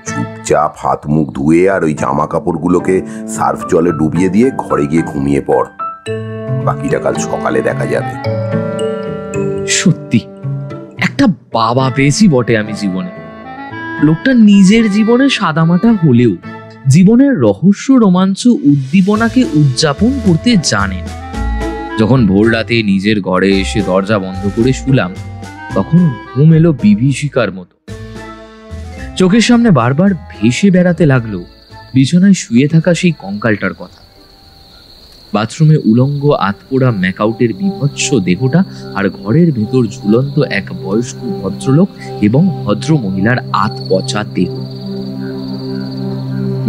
চুপচাপ হাত মুখ ধুয়ে আর ওই জামা কাপড়গুলোকে সার্ফ জলে ডুবিয়ে দিয়ে ঘরে গিয়ে ঘুমিয়ে পড়, বাকিটা কাল সকালে দেখা যাবে। সত্যি একটা বাবা পেয়েছি বটে আমি জীবনে। লোকটা নিজের জীবনে সাদামাটা হলেও জীবনের রহস্য, রোমাঞ্চ, উদ্দীপনাকে উদযাপন করতে জানেন। যখন ভোর রাতে নিজের ঘরে এসে দরজা বন্ধ করে শুলাম, তখন ঘুম এলো বিভীষিকার মতো। চোখের সামনে বারবার ভেসে বেড়াতে লাগলো বিছানায় শুয়ে থাকা সেই কঙ্কালটার কথা, বাথরুমে উলঙ্গ আতপোড়া ম্যাকআউটের বিভৎস দেহটা, আর ঘরের ভেতর ঝুলন্ত এক বয়স্ক ভদ্রলোক এবং ভদ্র মহিলার আতপচা দেহ।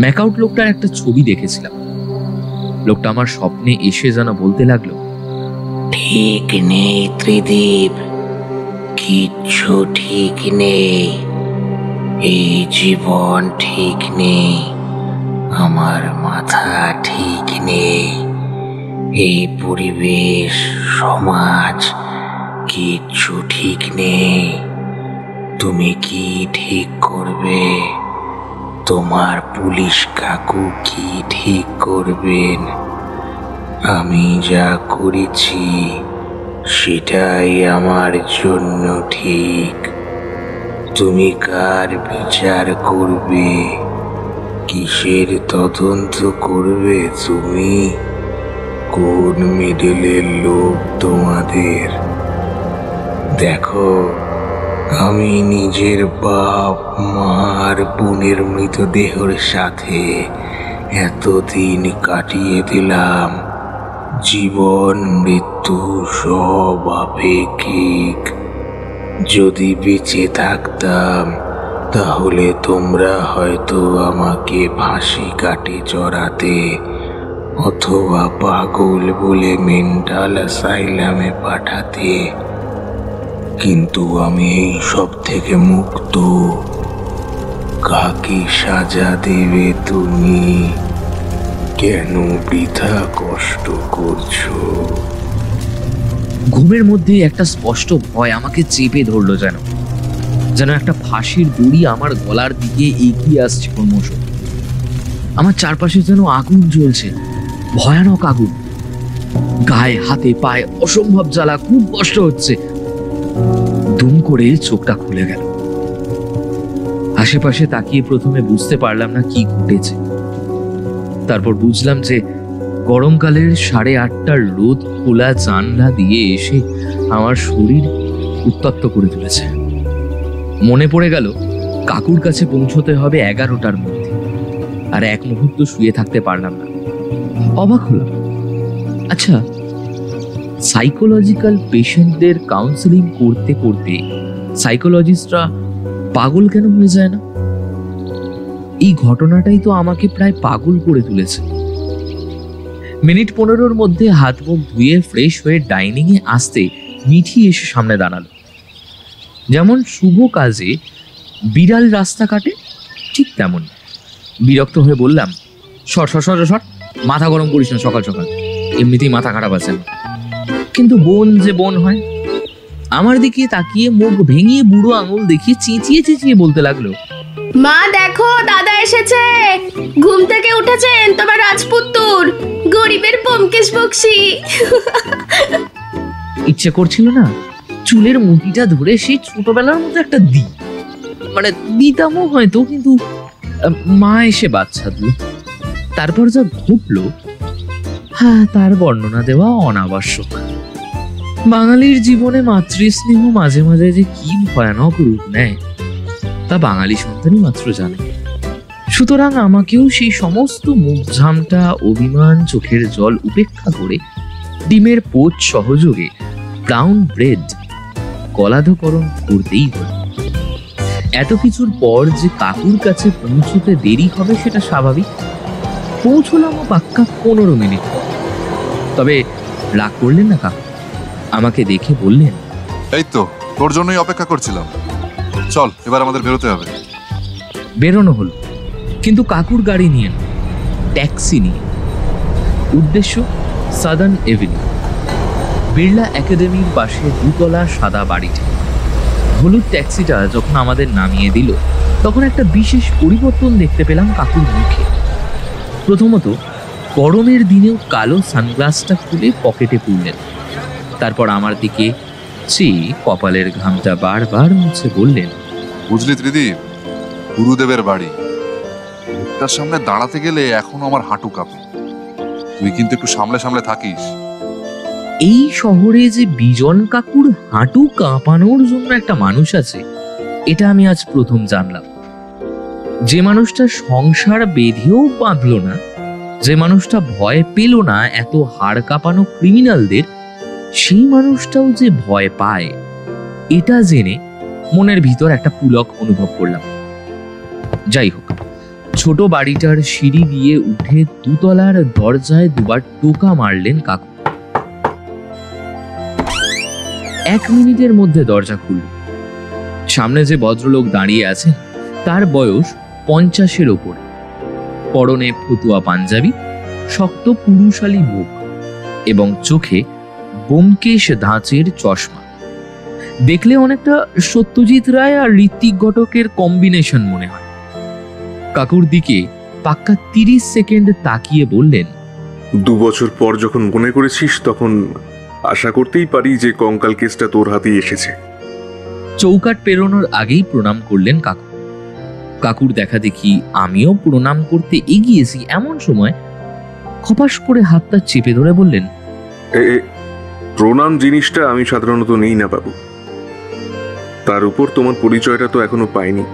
ম্যাকআউট লোকটার একটা ছবি দেখেছিলাম। লোকটা আমার স্বপ্নে এসে যেন বলতে লাগলো, ঠিক নেই ত্রিদীপ, কিচ্ছু ঠিক নেই, এই জীবন ঠিক নেই, আমার মাথা ঠিক নেই, এই পরিবেশ, সমাজ, কিচ্ছু ঠিক নেই। তুমি কি ঠিক করবে? তোমার পুলিশ কাকু কি ঠিক করবেন? আমি যা করেছি সেটাই আমার জন্য ঠিক। তুমি কার বিচার করবে? কিসের তদন্ত করবে তুমি? কোন মিডলের লোক তোমাদের? দেখো, আমি নিজের বাপ মার বোনের মৃতদেহের সাথে এতদিন কাটিয়ে দিলাম। জীবন মৃত্যু সব আপেক্ষিক। যদি বেঁচে থাকতাম তাহলে তোমরা হয়তো আমাকে ফাঁসি কাটে চড়াতে, অথবা পাগল বলে মেন্টাল অ্যাসাইলামে পাঠাতে। কিন্তু আমি এই সব থেকে মুক্ত। কাকে সাজা দেবে তুমি? কেন বৃথা কষ্ট করছো? ঘুমের মধ্যে একটা স্পষ্ট ভয় আমাকে চেপে ধরলো, যেন একটা ফাঁসির দড়ি আমার গলার দিকে এগিয়ে আসছে ক্রমশ। আমার চারপাশে যেন আগুন জ্বলছে, ভয়ানক আগুন। গায়ে হাতে পায়ে অসম্ভব জ্বালা, খুব কষ্ট হচ্ছে। দুম করে চোখটা খুলে গেল। আশেপাশে তাকিয়ে প্রথমে বুঝতে পারলাম না কি ঘটেছে। তারপর বুঝলাম যে গরমকালের 8:30টার রোদ খোলা জানলা দিয়ে এসে আমার শরীর উত্তপ্ত করে তুলেছে। মনে পড়ে গেল কাকুর কাছে পৌঁছতে হবে 11টার মধ্যে, আর এক মুহূর্ত শুয়ে থাকতে পারলাম না। অবাক হলাম, আচ্ছা, সাইকোলজিক্যাল পেশেন্টদের কাউন্সেলিং করতে করতে সাইকোলজিস্টরা পাগল কেন হয়ে যায় না? এই ঘটনাটাই তো আমাকে প্রায় পাগল করে তুলেছে। মিনিট 15-র মধ্যে হাত মুখ ধুয়ে ফ্রেশ হয়ে ডাইনিং এ আসতে মিঠি এসে সামনে দাঁড়ালো। যেমন শুভ কাজে বিড়াল রাস্তা কাটে, ঠিক তেমন বিরক্ত হয়ে বললাম, সর সর সর সর, মাথা গরম করিস না সকাল সকাল, এমনিতেই মাথা খারাপ আছে। কিন্তু বোন যে বোন হয়, আমার দিকে তাকিয়ে মুখ ভেঙিয়ে বুড়ো আঙুল দেখিয়ে চেঁচিয়ে চেঁচিয়ে বলতে লাগলো, মা দেখো, দাদা এসেছে, ঘুম থেকে উঠেছেন তোমার রাজপুত্তুর, গরিবের ব্যোমকেশ বক্সী। ইচ্ছে করছিল না চুলের মুঠিটা ধরে সেই ছোটবেলার মতো একটা দিতামও হয়তো, কিন্তু মা এসে বাচ্চা দিল। তারপর যা ঘটলো, তার বর্ণনা দেওয়া অনাবশ্যক। বাঙালির জীবনে মাতৃস্নেহ মাঝে মাঝে যে কি ভয়ানক রূপ নেয় তা বাঙালি সন্তানই মাত্র জানে। সুতরাং আমাকেও সেই সমস্ত মুখঝামটা, অভিমান, চোখের জল উপেক্ষা করে ডিমের পোচ সহযোগে ব্রাউন ব্রেড গলাধকরণ করতেই হল। এত কিছুর পর যে কাকুর কাছে পৌঁছতে দেরি হবে সেটা স্বাভাবিক। পৌঁছলাম পাক্কা 15 মিনিট পর। তবে রাগ করলেন না কাকু, আমাকে দেখে বললেন, এই তো তোর জন্যই অপেক্ষা করছিলাম, চল এবার আমাদের বেরোতে হবে। বেরোনো হলো, কিন্তু কাকুর গাড়ি নিয়ে না, ট্যাক্সি নিয়ে। উদ্দেশ্য সাদার্ন এভিনিউ, বিড়লা একাডেমির পাশে 2 তলা সাদা বাড়িটি। হলুদ ট্যাক্সিটা যখন আমাদের নামিয়ে দিল তখন একটা বিশেষ পরিবর্তন দেখতে পেলাম কাকুর মুখে। প্রথমত, গরমের দিনেও কালো সানগ্লাসটা খুলে পকেটে পুরলেন। তারপর আমার দিকে চেয়ে কপালের ঘামটা বারবার মুছে বললেন, বুঝলি ত্রিদীপ, গুরুদেবের বাড়ি, তার সামনে দাঁড়াতে গেলে এখনো আমার হাঁটু কাঁপে। তুই কিন্তু একটু সামলে সামলে থাকিস। এই শহরে যে বিজন কাকুর হাঁটু কাঁপানোর জন্য একটা মানুষ আছে, এটা আমি আজ প্রথম জানলাম। যে মানুষটা সংসার বেঁধেও বাঁধল না, যে মানুষটা ভয় পেল না এত হাড় কাঁপানো ক্রিমিনালদের, সেই মানুষটাও যে ভয় পায়, এটা জেনে মনের ভিতর একটা পুলক অনুভব করলাম। যাই হোক, ছোট বাড়িটার সিঁড়ি দিয়ে উঠে 2 তলার দরজায় 2বার টোকা মারলেন কাকু। 1 মিনিটের মধ্যে দরজা খুলল। সামনে যে ভদ্রলোক দাঁড়িয়ে আছেন তার বয়স 50-এর ওপরে, পরনে ফতুয়া পাঞ্জাবি, শক্ত পুরুষালী মুখ এবং চোখে ব্যোমকেশ ধাঁচের চশমা। দেখলে অনেকটা সত্যজিৎ রায় আর ঋত্বিক ঘটকের কম্বিনেশন মনে হয়। কাকুর দিকে পাক্কা 30 সেকেন্ড তাকিয়ে বললেন, 2 বছর পর যখন মনে করেছিস তখন আশা করতেই পারি যে কঙ্কাল কেসটা তোর হাতেই এসেছে। চৌকাট পেরোনোর আগেই প্রণাম করলেন কাকু। কাকুর দেখা দেখি আমিও প্রণাম করতে এগিয়েছি, এমন সময় খপাস করে হাতটা চেপে ধরে বললেন, প্রণাম জিনিসটা আমি সাধারণত নেই না বাবু। তার উপর তোমার পরিচয়টা তো এখনো পাইনি।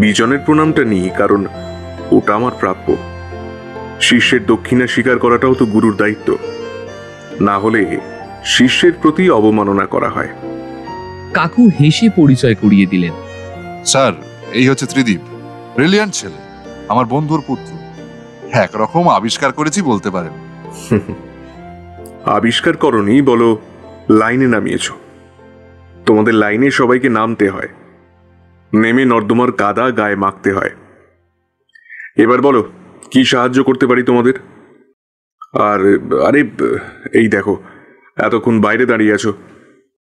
বিজনের প্রণামটা নিই, কারণ ওটা আমার প্রাপ্য। শিষ্যের দক্ষিণা স্বীকার করাটাও তো গুরুর দায়িত্ব, না হলে শিষ্যের প্রতি অবমাননা করা হয়। কাকু হেসে পরিচয় করিয়ে দিলেন, স্যার, এই হচ্ছে ত্রিদীপ, ব্রিলিয়ান্ট ছেলে, আমার বন্ধুর পুত্র। একরকম আবিষ্কার করেছি বলতে পারেন। আবিষ্কার করনি, বলো লাইনে নামিয়েছ। তোমাদের লাইনে সবাইকে নামতে হয়, নেমে নর্দমার কাদা গায়ে মাখতে হয়। এবার বলো কি সাহায্য করতে পারি তোমাদের। আর আরে এই দেখো, এতক্ষণ বাইরে দাঁড়িয়ে আছো,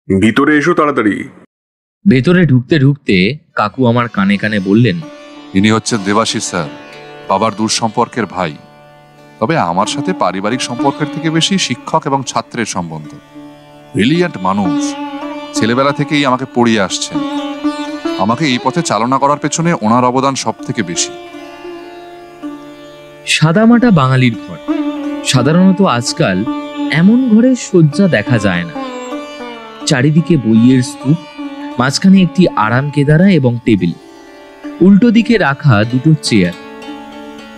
ভিতরে এসো তাড়াতাড়ি। ভেতরে ঢুকতে ঢুকতে কাকু আমার কানে কানে বললেন, ইনি হচ্ছেন দেবাশিস স্যার, বাবার দূর সম্পর্কের ভাই। তবে আমার সাথে পারিবারিক সম্পর্কের থেকে বেশি শিক্ষক এবং ছাত্রের সম্বন্ধ। ব্রিলিয়ান্ট মানুষ, ছেলেবেলা থেকেই আমাকে পড়িয়ে আসছেন। আমাকে এই পথে চালনা করার পেছনে ওনার অবদান সব থেকে বেশি। সাদামাটা বাঙালির ঘর, সাধারণত আজকাল এমন ঘরের শয্যা দেখা যায় না। চারিদিকে বইয়ের স্তূপ, মাঝখানে একটি আরাম কেদারা এবং টেবিল, উল্টো দিকে রাখা 2টো চেয়ার।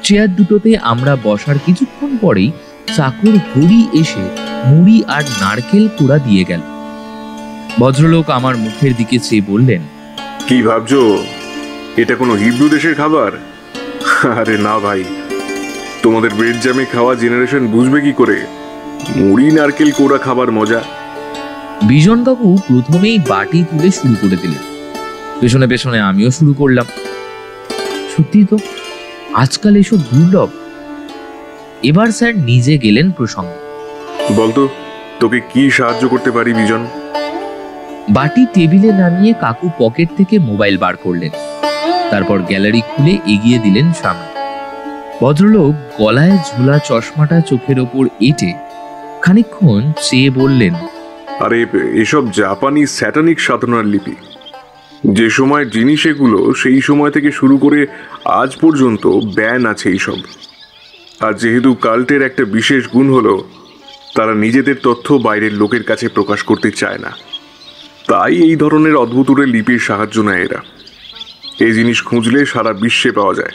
চেয়ার দুটোতে আমরা বসার কিছুক্ষণ পরেই চাকর হরি এসে মুড়ি আর নারকেল কোড়া দিয়ে গেল। ভদ্রলোক আমার মুখের দিকে চেয়ে বললেন, কি ভাবছো এটা কোনো হিব্রু দেশের খাবার? আরে না ভাই, তোমাদের ব্রেড জ্যামে খাওয়া জেনারেশন বুঝবে কি করে মুড়ি নারকেল কোড়া খাবার মজা। বিজন কাকু প্রথমেই বাটি তুলে শুরু করে দিলেন, পেছনে পেছনে আমিও শুরু করলাম। সত্যি তো আজকাল এসব দুর্লভ। এবার স্যার নিজে গেলেন প্রসঙ্গে। বলতো তোকে কি সাহায্য করতে পারি বিজন? বাটি টেবিলে নামিয়ে কাকু পকেট থেকে মোবাইল বার করলেন, তারপর গ্যালারি খুলে এগিয়ে দিলেন সামনে। ভদ্রলোক গলায় ঝোলা চশমাটা চোখের ওপর এঁটে খানিকক্ষণ চেয়ে বললেন, আরে এসব জাপানি স্যাটানিক সাধনার লিপি। যে সময় জিনিস এগুলো, সেই সময় থেকে শুরু করে আজ পর্যন্ত ব্যান আছে এইসব। আর যেহেতু কাল্টের একটা বিশেষ গুণ হলো তারা নিজেদের তথ্য বাইরের লোকের কাছে প্রকাশ করতে চায় না, তাই এই ধরনের অদ্ভুতুরের লিপির সাহায্য নেয় এরা। এই জিনিস খুঁজলে সারা বিশ্বে পাওয়া যায়,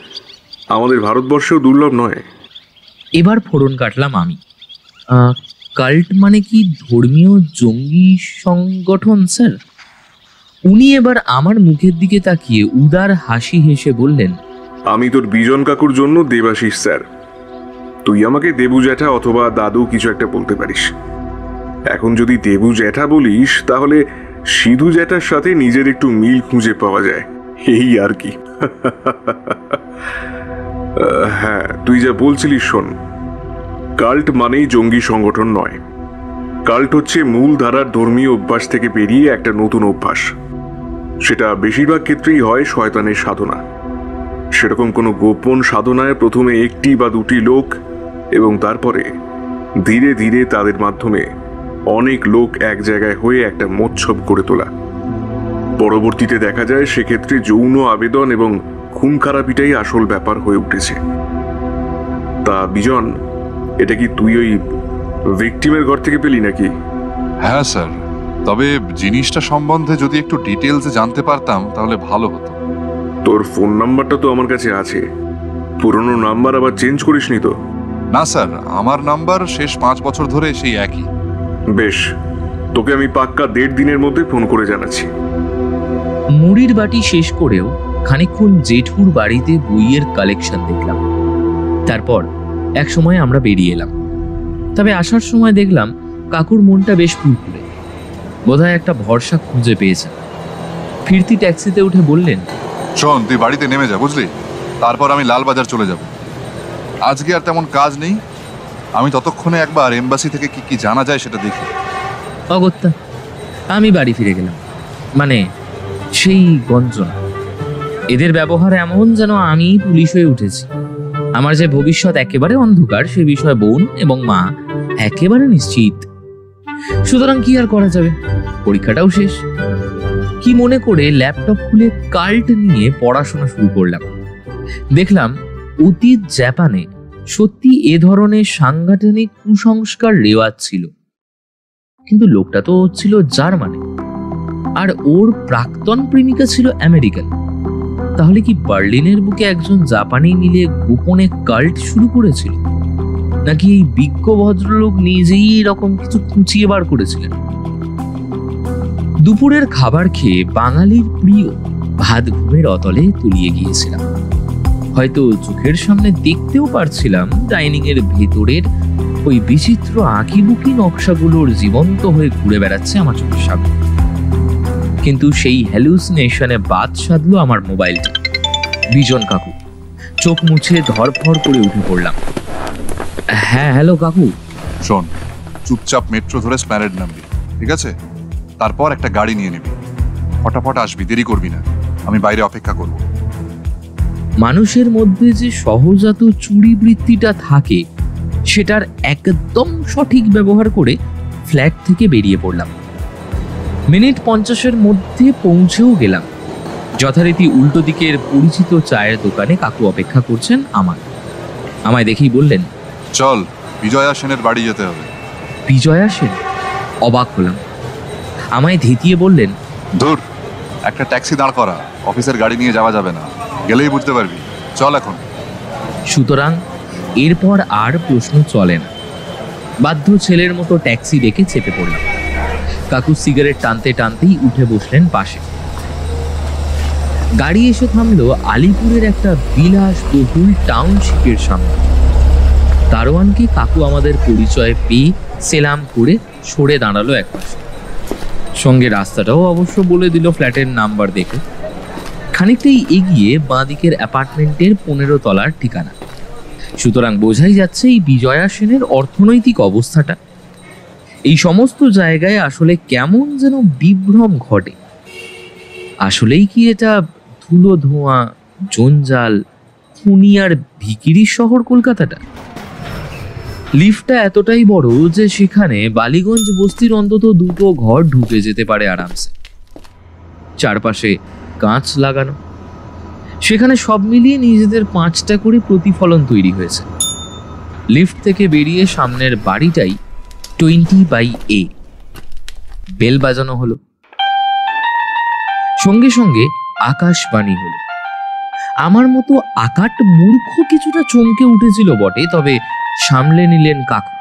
আমাদের ভারতবর্ষেও দুর্লভ নয়। এবার ফোড়ন কাটলাম আমি। কাল্ট মানে কি ধর্মীয় জঙ্গি সংগঠন স্যার? উনি এবার আমার মুখের দিকে তাকিয়ে উদার হাসি হেসে বললেন, আমি তোর বিজন কাকুর জন্য দেবাশিস স্যার। তুই আমাকে দেবু জ্যাঠা অথবা দাদু কিছু একটা বলতে পারিস। এখন যদি দেবু জ্যাঠা বলিস তাহলে সিধু জ্যাঠার সাথে নিজের একটু মিল খুঁজে পাওয়া যায়, এই আর কি। হ্যাঁ, তুই যা বলছিলিস শোন, কাল্ট মানেই জঙ্গি সংগঠন নয়। কাল্ট হচ্ছে মূল ধারার ধর্মীয় অভ্যাস থেকে বেরিয়ে একটা নতুন অভ্যাস। সেটা বেশিরভাগ ক্ষেত্রেই হয় শয়তানের সাধনা। সেরকম কোনো গোপন সাধনায় প্রথমে একটি বা দুটি লোক এবং তারপরে ধীরে ধীরে তাদের মাধ্যমে অনেক লোক এক জায়গায় হয়ে একটা মৎসব করে তোলা। পরবর্তীতে দেখা যায় সেক্ষেত্রে যৌন আবেদন এবং খুন খারাপিটাই আসল ব্যাপার হয়ে উঠেছে। তা বিজন, এটা কি তুই ওই ভিকটিমের ঘর থেকে পেলি নাকি? হ্যাঁ স্যার, তবে জিনিসটা সম্বন্ধে যদি একটু ডিটেলসে জানতে পারতাম তাহলে ভালো হতো। তোর ফোন নাম্বারটা তো আমার কাছে আছে। পুরনো নাম্বার আবার চেঞ্জ করিসনি তো? না স্যার, আমার নাম্বার শেষ 5 বছর ধরে সেই একই। বেশ, তোকে আমি পাক্কা 1.5 দিনের মধ্যে ফোন করে জানাচ্ছি। মুড়ির বাটি শেষ করেও খানিকক্ষণ জেঠুর বাড়িতে বইয়ের কালেকশন দেখলাম। তারপর এক সময় আমরা বেরিয়ে এলাম। তবে আসার সময় দেখলাম কাকুর মনটা বেশ ফুরফুরে, বোধহয় একটা ভরসা খুঁজে পেয়েছে। ফিরতি ট্যাক্সিতে উঠে বললেন, শোন, তুই বাড়িতে নেমে যা, বুঝলি? তারপর আমি লালবাজার চলে যাব। আজকে আর তেমন কাজ নেই, আমি ততক্ষণে একবার এমবাসি থেকে কি কি জানা যায় সেটা দেখি। অগত্যা আমি বাড়ি ফিরে গেলাম। মানে সেই গঞ্জনা, এদের ব্যবহার এমন যেন আমি পুলিশ হয়ে উঠেছি। আমার যে ভবিষ্যৎ একেবারে অন্ধকার সে বিষয়ে বোন এবং মা একেবারে নিশ্চিত। সুতরাং কি আর করা যাবে, পরীক্ষাটাও শেষ। কি মনে করে ল্যাপটপ খুলে কাল্ট নিয়ে পড়াশোনা শুরু করলাম। দেখলাম অতীত জাপানে সত্যি এ ধরনের সাংগঠনিক কুসংস্কার রেওয়াজ ছিল, কিন্তু লোকটা তো ছিল জার্মানে, আর ওর প্রাক্তন প্রেমিকা ছিল আমেরিকান। তাহলে কি বার্লিনের বুকে একজন জাপানি মিলে গোপনে কাল্ট শুরু করেছিল, নাকি এই বিজ্ঞ ভদ্রলোক নিজেই এরকম কিছু খুঁচিয়ে বার করেছিলেন? দুপুরের খাবার খেয়ে বাঙালির প্রিয় ভাত ঘুমের অতলে তলিয়ে গিয়েছিলাম। হয়তো চোখের সামনে দেখতেও পারছিলাম ডাইনিং এর ভেতরের ওই বিচিত্র আঁকিবুকি নকশাগুলোর জীবন্ত হয়ে ঘুরে বেড়াচ্ছে আমার চোখের সামনে। কিন্তু সেই হ্যালুসিনেশনে বাদ সাধলো আমার মোবাইলটি। বিজন কাকু। চোখ মুছে ধরফর করে উঠে পড়লাম। হ্যাঁ, হ্যালো কাকু। শোন, চুপচাপ মেট্রো ধরে স্প্ল্যানেড নামবি, ঠিক আছে? তারপর একটা গাড়ি নিয়ে নিবি, ফটাফট আসবি, দেরি করবি না। আমি বাইরে অপেক্ষা করব। মানুষের মধ্যে যে সহজাত চুরি বৃত্তিটা থাকে সেটার একদম সঠিক ব্যবহার করে ফ্ল্যাট থেকে বেরিয়ে পড়লাম। মিনিট 50-এর মধ্যে পৌঁছেও গেলাম। যথারীতি উল্টো দিকের পরিচিত চায়ের দোকানে কাকু অপেক্ষা করছেন আমায় দেখেই বললেন, চল, বিজয়া সেনের বাড়ি যেতে হবে। বিজয়া সেন? অবাক হলাম। আমায় ধেতিয়ে বললেন, ধুর, একটা ট্যাক্সি দাঁড় করা, অফিসের গাড়ি নিয়ে যাওয়া যাবে না, গেলেই বুঝতে পারবি। চল এখন। সুতরাং এরপর আর প্রশ্ন চলে না। বাধ্য ছেলের মতো ট্যাক্সি ডেকে চেপে পড়লাম। কাকু সিগারেট টানতে টানতেই উঠে বসলেন পাশে। গাড়ি এসে থামলো আলিপুরের একটা বিলাসবহুল টাউনশিপের সামনে। দারোয়ানকে কাকু আমাদের পরিচয় পেয়ে সেলাম করে সরে দাঁড়ালো একপাশে। সঙ্গে রাস্তাটাও অবশ্য বলে দিল ফ্ল্যাটের নাম্বার দেখে। খানিকটাই এগিয়ে বাঁদিকের অ্যাপার্টমেন্টের 15 তলার ঠিকানা। সুতরাং বোঝাই যাচ্ছে এই বিজয়া সেনের অর্থনৈতিক অবস্থাটা। এই সমস্ত জায়গায় আসলে কেমন যেন বিভ্রম ঘটে। আসলেই কি এটা ধুলো ধোঁয়া, জঞ্জাল, খুনি আর ভিকিরির শহর কলকাতাটা? লিফটটা এতটাই বড় যে সেখানে বালিগঞ্জ বস্তির অন্তত 2টো ঘর ঢুকে যেতে পারে আরামসে। চারপাশে কাঁচ লাগানো, সেখানে সব মিলিয়ে নিজেদের 5টা করে প্রতিফলন তৈরি হয়েছে। লিফট থেকে বেরিয়ে সামনের বাড়িটাই 20/A। বেল বাজানো হলো, সঙ্গে সঙ্গে আকাশবাণী হলো। আমার মতো আকাট মূর্খ কিছুটা চমকে উঠেছিল বটে, তবে সামলে নিলেন কাকু।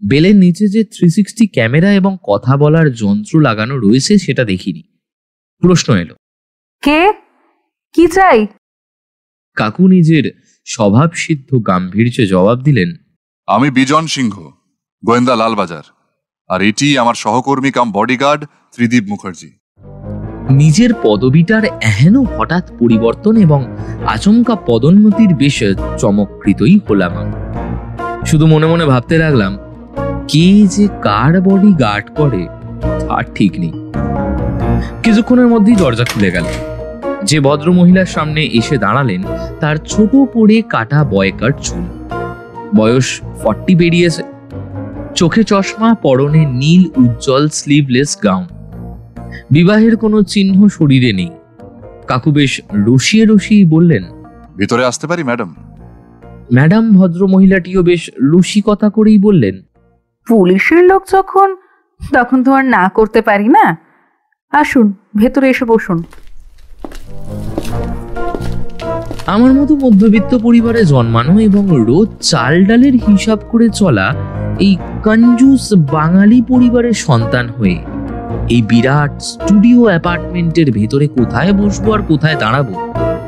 বেলের নিচে যে 360 ক্যামেরা এবং কথা বলার যন্ত্র লাগানো রয়েছে সেটা দেখিনি। প্রশ্ন এলো, কে? কি চাই? কাকু নিজের স্বভাবসিদ্ধ গাম্ভীর্যে জবাব দিলেন, আমি বিজন সিংহ, গোয়েন্দা লালবাজার, আর এটি আমার সহকর্মী কাম বডিগার্ড ত্রিদীপ মুখার্জি। নিজের পদবিটার এহেন হঠাৎ পরিবর্তন এবং আচমকা পদোন্নতির বেশ চমৎকৃতই হলাম আমি। শুধু মনে মনে ভাবতে লাগলাম, কে যে কার বডি গার্ড করে তার ঠিক নেই। কিছুক্ষণের মধ্যেই দরজা খুলে গেল। যে ভদ্র মহিলার সামনে এসে দাঁড়ালেন তার ছোট করে কাটা বয়কার চুল, বয়স 40 পেরিয়েছে, চোখে চশমা, পরনে নীল উজ্জ্বল স্লিভলেস গাউন। বিবাহের কোনো চিহ্ন শরীরে নেই। কাকু বেশ রসিয়ে রসিয়ে বললেন, ভিতরে আসতে পারি ম্যাডাম? ম্যাডাম ভদ্র মহিলাটিও বেশ রসিকতা করেই বললেন, পুলিশের লোক যখন, তখন তো আর না করতে পারি না। আসুন, ভেতরে এসে বসুন। আমার মতো মধ্যবিত্ত পরিবারে জন্মানো এবং রোজ চাল ডালের হিসাব করে চলা এই কঞ্জুস বাঙালি পরিবারের সন্তান হয়ে এই বিরাট স্টুডিও অ্যাপার্টমেন্টের ভেতরে কোথায় বসবো আর কোথায় দাঁড়াবো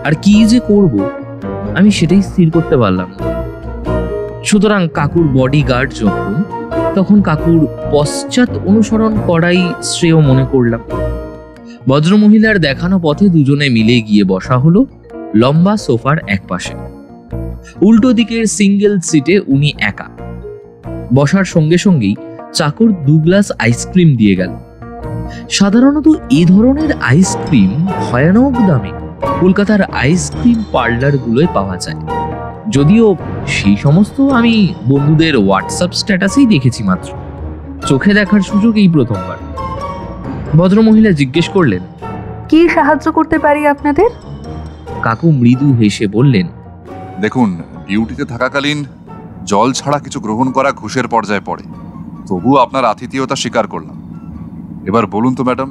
আর কি যে করব, আমি সেটাই স্থির করতে পারলাম না। সুতরাং কাকুর বডিগার্ড যখন, তখন কাকুর পশ্চাৎ অনুসরণ করাই শ্রেয় মনে করলাম। ভদ্রমহিলার দেখানো পথে দুজনে মিলে গিয়ে বসা হলো লম্বা সোফার এক পাশে। উল্টো দিকের সিঙ্গেল সিটে উনি একা। বসার সঙ্গে সঙ্গেই চাকর 2 গ্লাস আইসক্রিম দিয়ে গেল। সাধারণত এ ধরনের আইসক্রিম ভয়ানক দামে কলকাতার আইসক্রিম পার্লারগুলোয় পাওয়া যায়, যদিও সেই সমস্ত আমি বন্ধুদের হোয়াটসঅ্যাপ স্ট্যাটাসেই দেখেছি মাত্র, চোখে দেখার সুযোগ এই প্রথমবার। ভদ্রমহিলা জিজ্ঞেস করলেন, কি সাহায্য করতে পারি আপনাদের? কাকু মৃদু হেসে বললেন, দেখুন, ডিউটিতে থাকাকালীন জল ছাড়া কিছু গ্রহণ করা ঘুষের পর্যায়ে পড়ে, তবুও আপনার আতিথেয়তা স্বীকার করলাম। এবার বলুন তো ম্যাডাম,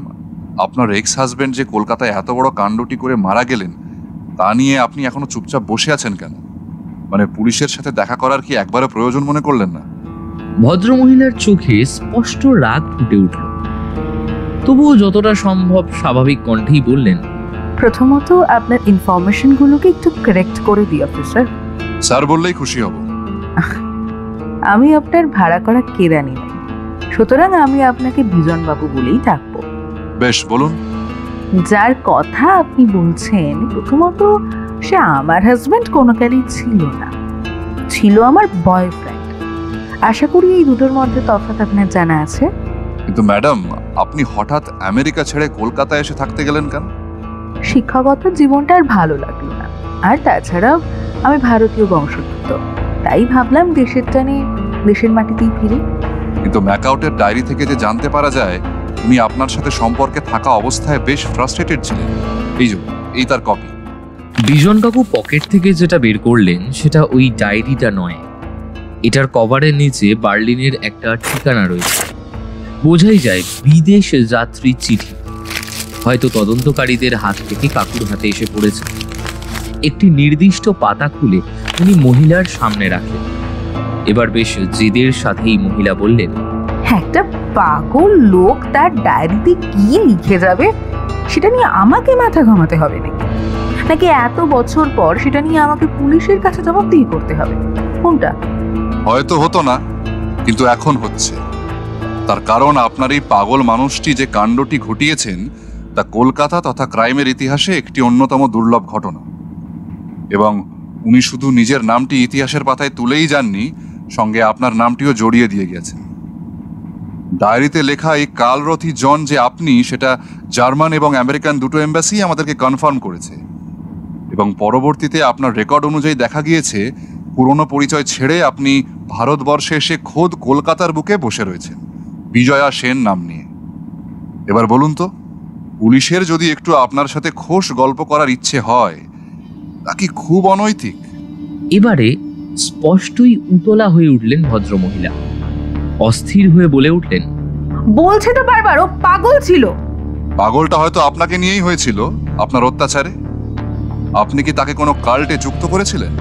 আপনার এক্স হাজবেন্ড যে কলকাতায় এত বড় কাণ্ডটি করে মারা গেলেন, তা নিয়ে আপনি এখনো চুপচাপ বসে আছেন কেন? মানে পুলিশের সাথে দেখা করার কি একবারও প্রয়োজন মনে করলেন না? ভদ্রমহিলার চোখে স্পষ্ট রাগ ফুটে উঠল, তবুও যতটা সম্ভব স্বাভাবিক কণ্ঠেই বললেন, প্রথমত আপনার ইনফরমেশনগুলোকে একটু কারেক্ট করে দিই অফিসার। স্যার বললেই খুশি হব। আমি আপনার ভাড়া করা কেরানি নই, সুতরাং আমি আপনাকে বিজন বাবু বলেই ডাকবো। বেশ, বলুন। যার কথা আপনি বলছেন, প্রথমত সে আমার হাজবেন্ড কোনো কালেই ছিল না, ছিল আমার বয়ফ্রেন্ড। আশা করি এই দুটোর মধ্যে তফাৎ আপনার জানা আছে। কিন্তু ম্যাডাম, আপনি হঠাৎ আমেরিকা ছেড়ে কলকাতায় এসে থাকতে গেলেন কেন? শিক্ষাগত জীবনটা আর ভালো লাগলো না, আর তাছাড়া আমি ভারতীয় বংশোদ্ভূত, তাই ভাবলাম দেশের টানে দেশের মাটিতেই ফিরি। কিন্তু ম্যাকআউটের ডায়েরি থেকে যে জানতে পারা যায় উনি আপনার সাথে সম্পর্কে থাকা অবস্থায় বেশ ফ্রাস্ট্রেটেড ছিলেন। এই তার কপি। বিজন কাকু পকেট থেকে যেটা বের করলেন সেটা ওই ডায়েরিটা নয়। এটার কভারের নিচে বার্লিনের একটা ঠিকানা রয়েছে। বোঝাই যায় বিদেশ যাত্রী চিঠি, হয়তো তদন্তকারীদের হাত থেকে কাকুর হাতে এসে পড়েছে। একটি নির্দিষ্ট পাতা খুলে উনি মহিলার সামনে রাখলেন। এবার বেশ জেদের সাথেই মহিলা বললেন, একটা পাগল লোক তার ডায়েরিতে কি লিখে যাবে সেটা নিয়ে আমাকে মাথা ঘামাতে হবে নাকি এত বছর পর সেটা নিয়ে আমাকে পুলিশের কাছে জবাবদিহি করতে হবে? কোনটা? হয়তো হতো না, কিন্তু এখন হচ্ছে। তার কারণ আপনার এই পাগল মানুষটি যে কাণ্ডটি ঘটিয়েছেন তা কলকাতা তথা ক্রাইমের ইতিহাসে একটি অন্যতম দুর্লভ ঘটনা। এবং উনি শুধু নিজের নামটি ইতিহাসের পাতায় তুলেই যাননি, সঙ্গে আপনার নামটিও জড়িয়ে দিয়ে গেছেন। ডায়েরিতে লেখা এই কালরথী জন যে আপনি, সেটা জার্মান এবং আমেরিকান দুটো এম্বাসি আমাদেরকে কনফার্ম করেছে। এবং পরবর্তীতে আপনার রেকর্ড অনুযায়ী দেখা গিয়েছে পুরনো পরিচয় ছেড়ে আপনি ভারতবর্ষে এসে খোদ কলকাতার বুকে বসে রয়েছেন বিজয়া সেন নাম নিয়ে। এবার বলুন তো, পুলিশের যদি একটু আপনার সাথে খোশ গল্প করার ইচ্ছে হয় তা কি খুব অনৈতিক? এবারে স্পষ্টই উতলা হয়ে উঠলেন ভদ্রমহিলা। অস্থির হয়ে বলে উঠলেন, বলছে তো বারবার ও পাগল ছিল। পাগলটা হয়তো আপনাকে নিয়েই হয়েছিল, আপনার অত্যাচারে। আপনি কি তাকে কোনো কাল্টে যুক্ত করেছিলেন?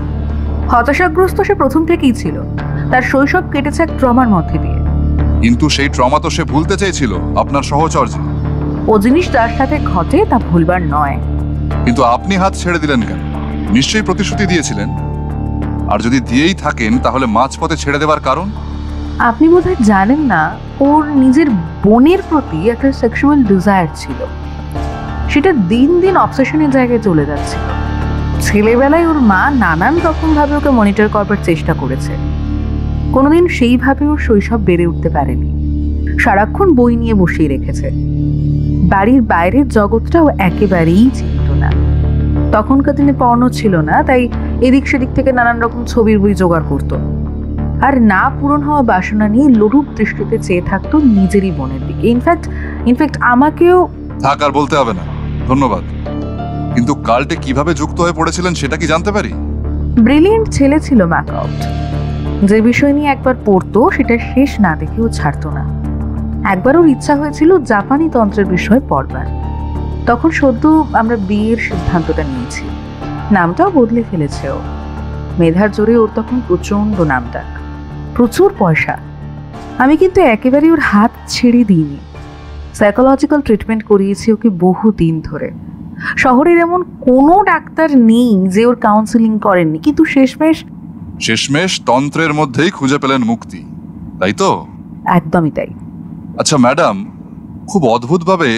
হতাশাগ্রস্ত সে প্রথম থেকেই ছিল, তার শৈশব কেটেছে এক ট্রমার মধ্যে দিয়ে। কিন্তু সেই ট্রমা তো সে ভুলতে চেয়েছিল আপনার সহচর্যে। ও জিনিস তার সাথে ঘটে তা ভুলবার নয়। কিন্তু আপনি হাত ছেড়ে দিলেন কেন? নিশ্চয়ই প্রতিশ্রুতি দিয়েছিলেন, আর যদি দিয়েই থাকেন তাহলে মাঝপথে ছেড়ে দেওয়ার কারণ? আপনি বোধহয় জানেন না, ওর নিজের বোনের প্রতি একটা সেক্সুয়াল ডিজায়ার ছিল। সেটা দিন দিন অবসেশনের জায়গায় চলে যাচ্ছিল। ছেলেবেলায় ওর মা নানান রকমভাবে ওকে মনিটর করবার চেষ্টা করেছে। কোনোদিন সেইভাবে ওর শৈশব বেড়ে উঠতে পারেনি। সারাক্ষণ বই নিয়ে বসিয়ে রেখেছে। বাড়ির বাইরের জগৎটাও একেবারেই চিনত না। তখনকার দিনে পর্ন ছিল না, তাই এদিক সেদিক থেকে নানান রকম ছবির বই জোগাড় করত। আর না পূরণ হওয়া বাসনা নিয়ে লোলুপ দৃষ্টিতে চেয়ে থাকতো নিজেরই বোনের দিকে। ইনফ্যাক্ট আমাকেও। থাক, আর বলতে হবে না, ধন্যবাদ। কিন্তু কাল্টে কিভাবে যুক্ত হয়ে পড়েছিলেন সেটা কি জানতে পারি? ব্রিলিয়েন্ট ছেলে ছিল ম্যাকআউট। যে বিষয় নিয়ে একবার পড়তো সেটা শেষ না দেখেও ছাড়তো না। একবার ওর ইচ্ছা হয়েছিল জাপানি তন্ত্রের বিষয়ে পড়বার। তখন সদ্য আমরা বিয়ের সিদ্ধান্তটা নিয়েছি। নামটাও বদলে ফেলেছে ও। মেধার জোরে ওর তখন প্রচন্ড নামডাক, প্রচুর পয়সা। আমি কিন্তু একেবারে ওর হাত ছেড়ে দিইনি। সাইকোলজিক্যাল ট্রিটমেন্ট করিয়েছি ওকে বহু দিন ধরে। শহরের এমন কোনো ডাক্তার নেই যে ওর কাউন্সেলিং করেননি, কিন্তু শেষমেশ তন্ত্রের মধ্যেই খুঁজে পেলেন মুক্তি, তাই তো? একদমই তাই। আচ্ছা ম্যাডাম, খুব অদ্ভুতভাবে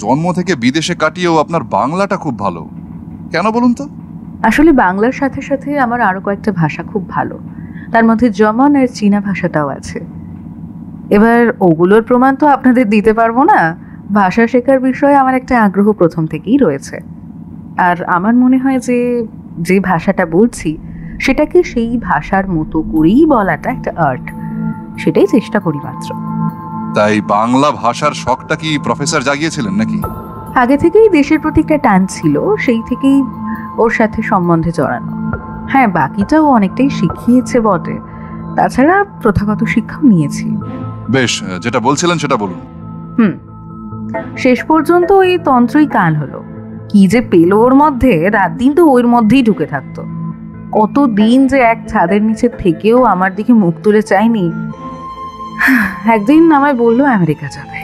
জন্ম থেকে বিদেশে কাটিয়েও আপনার বাংলাটা খুব ভালো, কেন বলুন তো? আসলে বাংলার সাথে সাথে আমার আরো কয়েকটা ভাষা খুব ভালো। তার মধ্যে জার্মান আর চীনা ভাষাটাও আছে। এবার ওগুলোর প্রমাণ তো আপনাদের দিতে পারবো না। ভাষা শেখার বিষয়ে আমার একটা আগ্রহ প্রথম থেকেই রয়েছে। আর আমার মনে হয় যে ভাষাটা বলছি সেটাকে সেই ভাষার মতো করেই বলাটা একটা আর্ট। সেটাই চেষ্টা করি মাত্র। তাই বাংলা ভাষার শখটা কি প্রফেসর জাগিয়েছিলেন নাকি? আগে থেকেই দেশের প্রতি একটা টান ছিল, সেই থেকেই ওর সাথে সম্বন্ধে জড়ানো। হ্যাঁ, বাকিটাও অনেকটাই শিখিয়েছে বটে, তাছাড়া প্রথাগত শিক্ষাও নিয়েছি। বেশ, যেটা বলছিলেন সেটা বলুন। শেষ পর্যন্ত এই তন্ত্রই কাল হলো। কি যে পেল ওর মধ্যে, রাত দিন তো ওর মধ্যেই ঢুকে থাকতো। কতদিন যে এক ছাদের নিচে থেকেও আমার দিকে মুখ তুলে চাইনি। একদিন আমায় বললো আমেরিকা যাবে।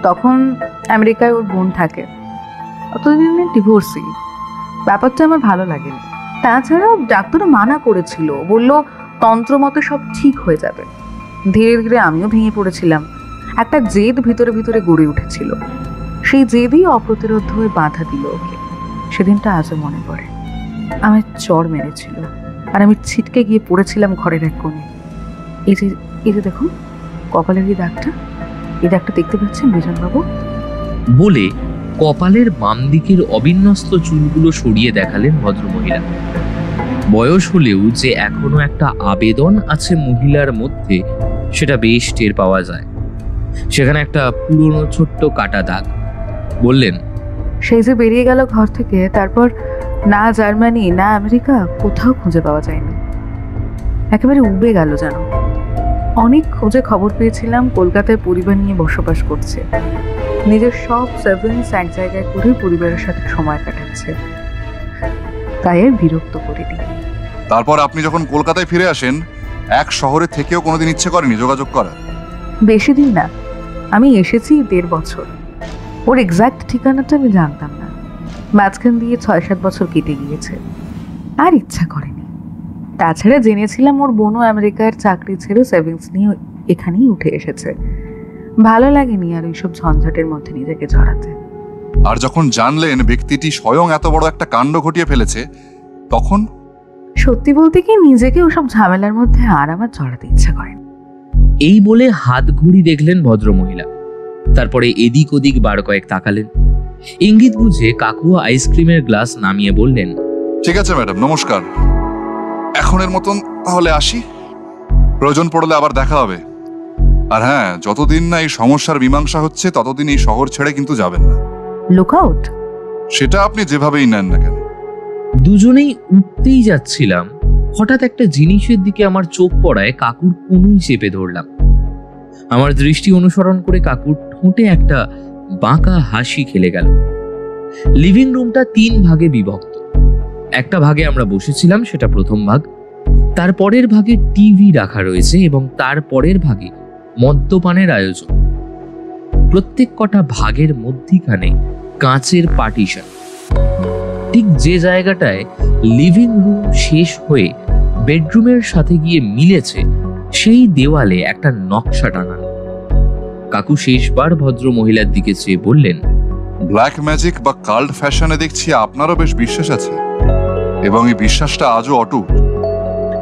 তখন আমেরিকায় ওর বোন থাকে। অতদিনে ডিভোর্সি। ব্যাপারটা আমার ভালো লাগেনি। তাছাড়া ডাক্তারও মানা করেছিল, বলল তন্ত্র মতে সব ঠিক হয়ে যাবে। ধীরে ধীরে আমিও ভেঙে পড়েছিলাম। একটা জেদ ভিতরে ভিতরে গড়ে উঠেছিল। সেই জেদই অপ্রতিরোধ হয়ে বাধা দিল ওকে। সেদিনটা আজও মনে পড়ে। আমার চড় মেরেছিল, আর আমি ছিটকে গিয়ে পড়েছিলাম ঘরের এক কোণে। এই যে দেখুন, কপালের এই দাগটা দেখতে পাচ্ছেন বিজনবাবু? বলে কপালের বাম দিকের অবিন্যস্ত চুলগুলো সরিয়ে দেখালেন ভদ্রমহিলা। বয়স হলেও যে এখনো একটা আবেদন আছে মহিলার মধ্যে, সেটা বেশ টের পাওয়া যায়। সেখানে একটা পুরনো ছোট্ট কাটা দাগ। বললেন, সেই যে বেরিয়ে গেল ঘর থেকে, তারপর না জার্মানি না আমেরিকা, কোথাও খুঁজে পাওয়া যায়নি। একেবারে উবে গেল যেন। অনেক খোঁজে খবর পেয়েছিলাম কলকাতায় পরিবার নিয়ে বসবাস করছে। নিজের সব সেভিংস এক জায়গায় করে পরিবারের সাথে সময় কাটাচ্ছে। তাই আর বিরক্ত করিনি। তারপর আপনি যখন কলকাতায় ফিরে আসেন, এক শহরে থেকেও কোনোদিন ইচ্ছে করেনি যোগাযোগ করা? বেশি দিন না, আমি এসেছি 1.5 বছর। ওর এক্সাক্ট ঠিকানাটা আমি জানতাম না। মাঝখান দিয়ে 6-7 বছর কেটে গিয়েছে। আর ইচ্ছা করেনি। তাছাড়া জেনেছিলাম ওর বোনও আমেরিকার চাকরি ছেড়ে সেভিংস নিয়ে এখানেই উঠে এসেছে। ভালো লাগেনি আর এইসব ঝঞ্ঝাটের মধ্যে নিজেকে জড়াতে। আর যখন জানলেন ব্যক্তিটি স্বয়ং এত বড় একটা কাণ্ড ঘটিয়ে ফেলেছে, তখন? সত্যি বলতে কি, নিজেকে ওসব ঝামেলার মধ্যে আর আমার জড়াতে ইচ্ছা করেন। এই বলে হাত ঘড়ি দেখলেন ভদ্রমহিলা। তারপরে এদিক ওদিক বার কয়েক তাকালেন। ইঙ্গিত বুঝে কাকু আইসক্রিমের গ্লাস নামিয়ে বললেন, ঠিক আছে ম্যাডাম, নমস্কার। এখনের মতন তাহলে আসি, প্রয়োজন পড়লে আবার দেখা হবে। আর হ্যাঁ, যতদিন না এই সমস্যার মীমাংসা হচ্ছে ততদিন এই শহর ছেড়ে কিন্তু যাবেন না। Look out. সেটা আপনি যেভাবেই নেন না কেন। দুজনেই উঠতেই যাচ্ছিলাম, হঠাৎ একটা জিনিসের দিকে আমার চোখ পড়ায় কাকুর কনুই চেপে ধরলাম। আমার দৃষ্টি অনুসরণ করে কাকুর ঠোঁটে একটা বাঁকা হাসি খেলে গেল। লিভিং রুমটা 3 ভাগে বিভক্ত। একটা ভাগে আমরা বসেছিলাম, সেটা প্রথম ভাগ। তার পরের ভাগে টিভি রাখা রয়েছে এবং তার পরের ভাগে মদ্যপানের আয়োজন। প্রত্যেক কটা ভাগের মধ্যিখানে কাঁচের পার্টিশন। ঠিক যে জায়গাটায় লিভিং রুম শেষ হয়ে বেডরুমের সাথে গিয়ে মিলেছে সেই দেওয়ালে একটা নকশা টাঙানো। কাকু শেষবার ভদ্র মহিলার দিকে চেয়ে বললেন, ব্ল্যাক ম্যাজিক বা কাল্ট ফ্যাশনে দেখছি আপনারও বেশ বিশ্বাস আছে, এবং এই বিশ্বাসটা আজও অটুট।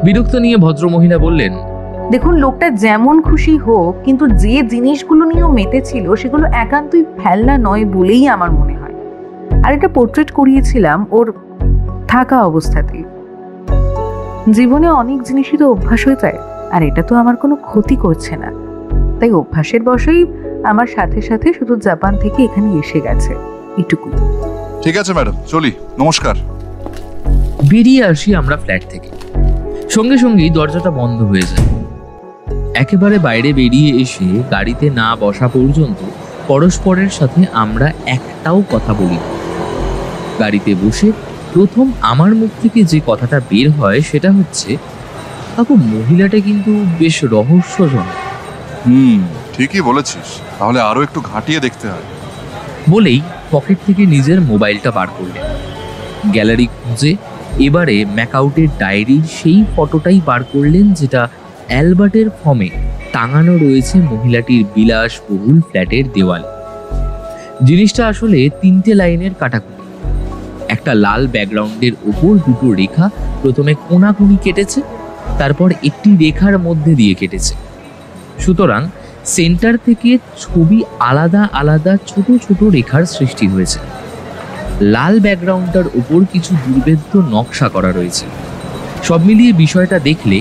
বিরক্ত নিয়ে ভদ্র মহিলা বললেন, দেখুন, লোকটা যেমন খুশি হোক, কিন্তু যে জিনিসগুলো নিয়ে মেতেছিল সেগুলো একান্তই ফেলনা নয় বলেই আমার মনে হয়। আর এটা পোর্ট্রেট করিয়েছিলাম ওর থাকা অবস্থাতেই। জীবনে অনেক জিনিসই তো অভ্যাস হয়ে যায়, আর এটা তো আমার কোনো ক্ষতি করছে না। তাই অভ্যাসের বশেই আমার সাথে সাথে শুধু জাপান থেকে এখানে এসে গেছে, এটুকুই। ঠিক আছে ম্যাডাম, চলি, নমস্কার। বেরিয়ে আসি আমরা ফ্ল্যাট থেকে। সঙ্গে সঙ্গেই দরজাটা বন্ধ হয়ে যায়। একেবারে বাইরে বেরিয়ে এসে গাড়িতে না বসা পর্যন্ত পরস্পরের সাথে আমরা একটাও কথা বলি না। গাড়িতে বসে প্রথম আমার মুখ থেকে যে কথাটা বের হয় সেটা হচ্ছে, কাকু মহিলাটা কিন্তু বেশ রহস্যজনক। ঠিকই বলেছিস, তাহলে আরো একটু ঘাঁটিয়ে দেখতে হয়। বলেই পকেট থেকে নিজের মোবাইলটা বার করলেন। গ্যালারি খুঁজে এবারে ম্যাকআউটের ডায়েরির সেই ফটোটাই বার করলেন, যেটা অ্যালবার্টের ফর্মে টাঙানো রয়েছে মহিলাটির বিলাসবহুল ফ্ল্যাটের দেওয়ালে। জিনিসটা আসলে 3টে লাইনের কাটাকুটি। একটা লাল ব্যাকগ্রাউন্ডের ওপর দুটো রেখা প্রথমে কোণাকুনি কেটেছে, তারপর একটি রেখার মধ্যে দিয়ে কেটেছে। সুতরাং সেন্টার থেকে ছবি আলাদা আলাদা ছোট ছোট রেখার সৃষ্টি হয়েছে। লাল ব্যাকগ্রাউন্ডটার উপর কিছু দুর্ভেদ্য নকশা করা রয়েছে। সব মিলিয়ে বিষয়টা দেখলে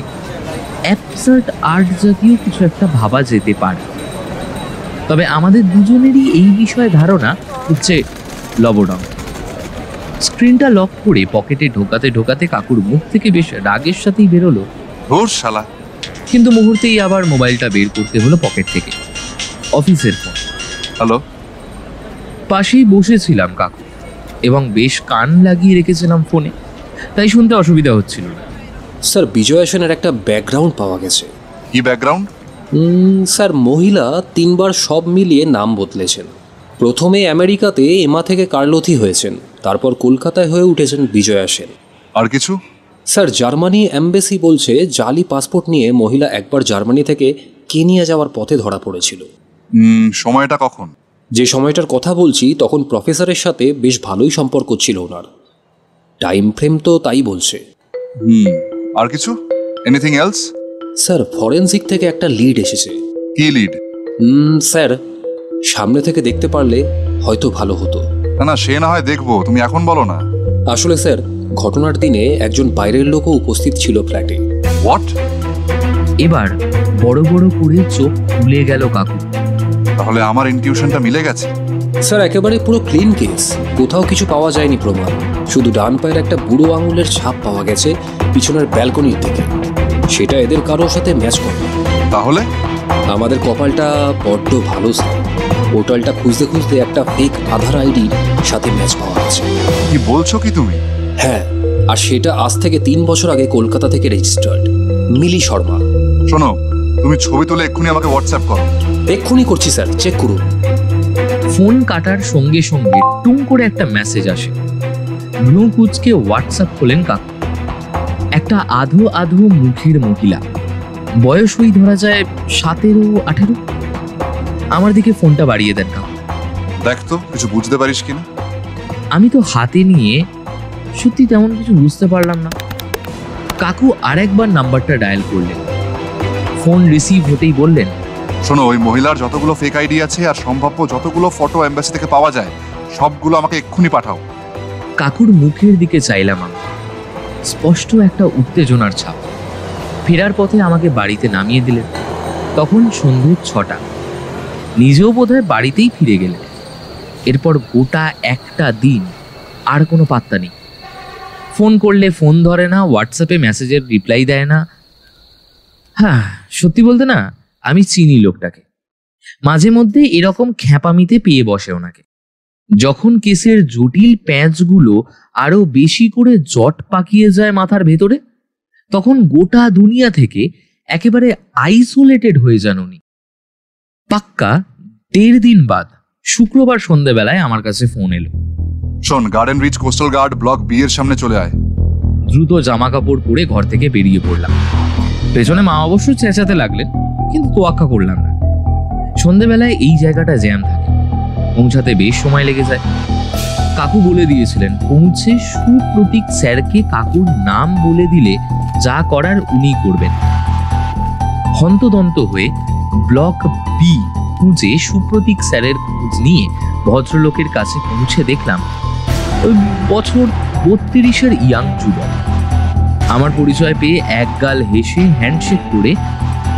অ্যাবসার্ড আর্ট জাতীয় কিছু একটা ভাবা যেতে পারে। তবে আমাদের দুজনেরই এই বিষয়ে ধারণা হচ্ছে লবডাউন। স্ক্রিনটা লক করে পকেটে ঢোকাতে ঢোকাতে কাকুর মুখ থেকে বেশ রাগের সাথেই বেরোলো, ধুর শালা। কিন্তু মুহূর্তেই আবার মোবাইলটা বের করতে হলো পকেট থেকে। অফিসের ফোন। হ্যালো। পাশেই বসেছিলাম কাকু, এবং বেশ কান লাগিয়ে রেখেছিলাম ফোনে, তাই শুনতে অসুবিধা হচ্ছিল না। স্যার, বিজয়া সেনের একটা ব্যাকগ্রাউন্ড পাওয়া গেছে। কি ব্যাকগ্রাউন্ড? স্যার, মহিলা 3বার সব মিলিয়ে নাম বদলেছেন। প্রথমে আমেরিকাতে এমা থেকে কার্লোথি হয়েছেন, তারপর কলকাতায় হয়ে উঠেছেন বিজয়া সেন। আর কিছু? স্যার, জার্মানি এমবেসি বলছে জালি পাসপোর্ট নিয়ে মহিলা একবার জার্মানি থেকে কেনিয়া যাওয়ার পথে ধরা পড়েছিল। সময়টা কখন? যে সময়টার কথা বলছি তখন প্রফেসরের সাথে বেশ ভালোই সম্পর্ক ছিল ওনার। টাইম ফ্রেম তো তাই বলছে। আর কিছু? Anything else? স্যার, ফরেনসিক থেকে একটা লিড এসেছে। কি লিড? স্যার, সামনে থেকে দেখতে পারলে হয়তো ভালো হতো। না, সে না হয় দেখবো, তুমি এখন বলো না। আসলে স্যার, ঘটনার দিনে একজন বাইরের লোকও উপস্থিত ছিল ফ্ল্যাটে। হোয়াট? এবার বড় বড় করে চোখ খুলে গেল কাকু। তাহলে আমার ইনটিউশনটা মিলে গেছে? স্যার, একেবারে পুরো ক্লিন কেস। কোথাও কিছু পাওয়া যায়নি প্রমাণ, শুধু ডান পায়ের একটা বুড়ো আঙুলের ছাপ পাওয়া গেছে পিছনের ব্যালকনির দিকে। সেটা এদের কারোর সাথে ম্যাচ করে। তাহলে আমাদের কপালটা বড্ড ভালো স্যার। পোর্টালটা খুঁজতে খুঁজতে একটা ফেক আধার আইডির সাথে ম্যাচ পাওয়া গেছে। কি বলছো কি তুমি? হ্যাঁ, আর সেটা আজ থেকে 3 বছর আগে কলকাতা থেকে রেজিস্টার্ড। মিলি শর্মা। শোনো, তুমি ছবি তুলে এক্ষুনি আমাকে হোয়াটসঅ্যাপ করো। এক্ষুনি করছি স্যার, চেক করুন। ফোন কাটার সঙ্গে সঙ্গে টুং করে একটা মেসেজ আসে। ব্লু কুচকে হোয়াটসঅ্যাপ খোলেন কাকু। একটা আধো আধো মুখের মহিলা, বয়স ওই ধরা যায় 17-18। আমার দিকে ফোনটা বাড়িয়ে দেন কাকু। দেখ তো কিছু বুঝতে পারিস কিনা। আমি তো হাতে নিয়ে সত্যি তেমন কিছু বুঝতে পারলাম না। কাকু আরেকবার নাম্বারটা ডায়াল করলেন। ফোন রিসিভ হতেই বললেন, শোনো, ওই মহিলার যতগুলো ফেক আইডি আছে আর সম্ভাব্য যতগুলো ফটো এমবাসি থেকে পাওয়া যায় সবগুলো আমাকে এক্ষুনি পাঠাও। কাকুর মুখের দিকে চাইলাম আমি। স্পষ্ট একটা উত্তেজনার ছাপ। ফেরার পথে আমাকে বাড়িতে নামিয়ে দিলেন। তখন সন্ধ্যে 6টা। নিজেও বোধহয় বাড়িতেই ফিরে গেলেন। এরপর গোটা একটা দিন আর কোনো পাত্তা নেই। ফোন করলে ফোন ধরে না, হোয়াটসঅ্যাপে মেসেজের রিপ্লাই দেয় না। হ্যাঁ, সত্যি বলতে না, আমি চিনি লোকটাকে। মাঝে মধ্যে এরকম খ্যাপামিতে পেয়ে বসে ওনাকে। যখন কেসের জটিল প্যাঁচগুলো আরো বেশি করে জট পাকিয়ে যায় মাথার ভেতরে, তখন গোটা দুনিয়া থেকে একেবারে আইসোলেটেড হয়ে যান উনি। পাক্কা 1.5 দিন বাদ শুক্রবার সন্ধ্যেবেলায় আমার কাছে ফোন এলো। শোন, Garden Reach coastal guard block B এর সামনে চলে আয়। দ্রুত জামা কাপড় পরে ঘর থেকে বেরিয়ে পড়লাম। পেছনে মা অবশ্য চেঁচাতে লাগলেন, কিন্তু তোয়াক্কা করলাম না। সন্ধেবেলায় এই জায়গাটা জ্যাম থাকে, পৌঁছাতে বেশ সময় লেগে যায়। কাকু বলে দিয়েছিলেন পৌঁছে সুপ্রতীক স্যারকে কাকুর নাম বলে দিলে যা করার উনি করবেন। হন্তদন্ত হয়ে ব্লক বি খুঁজে সুপ্রতীক স্যারের খোঁজ নিয়ে ভদ্রলোকের কাছে পৌঁছে দেখলাম ওই বছর 32-এর ইয়াং যুবক। আমার পরিচয় পেয়ে একগাল হেসে হ্যান্ডশেক করে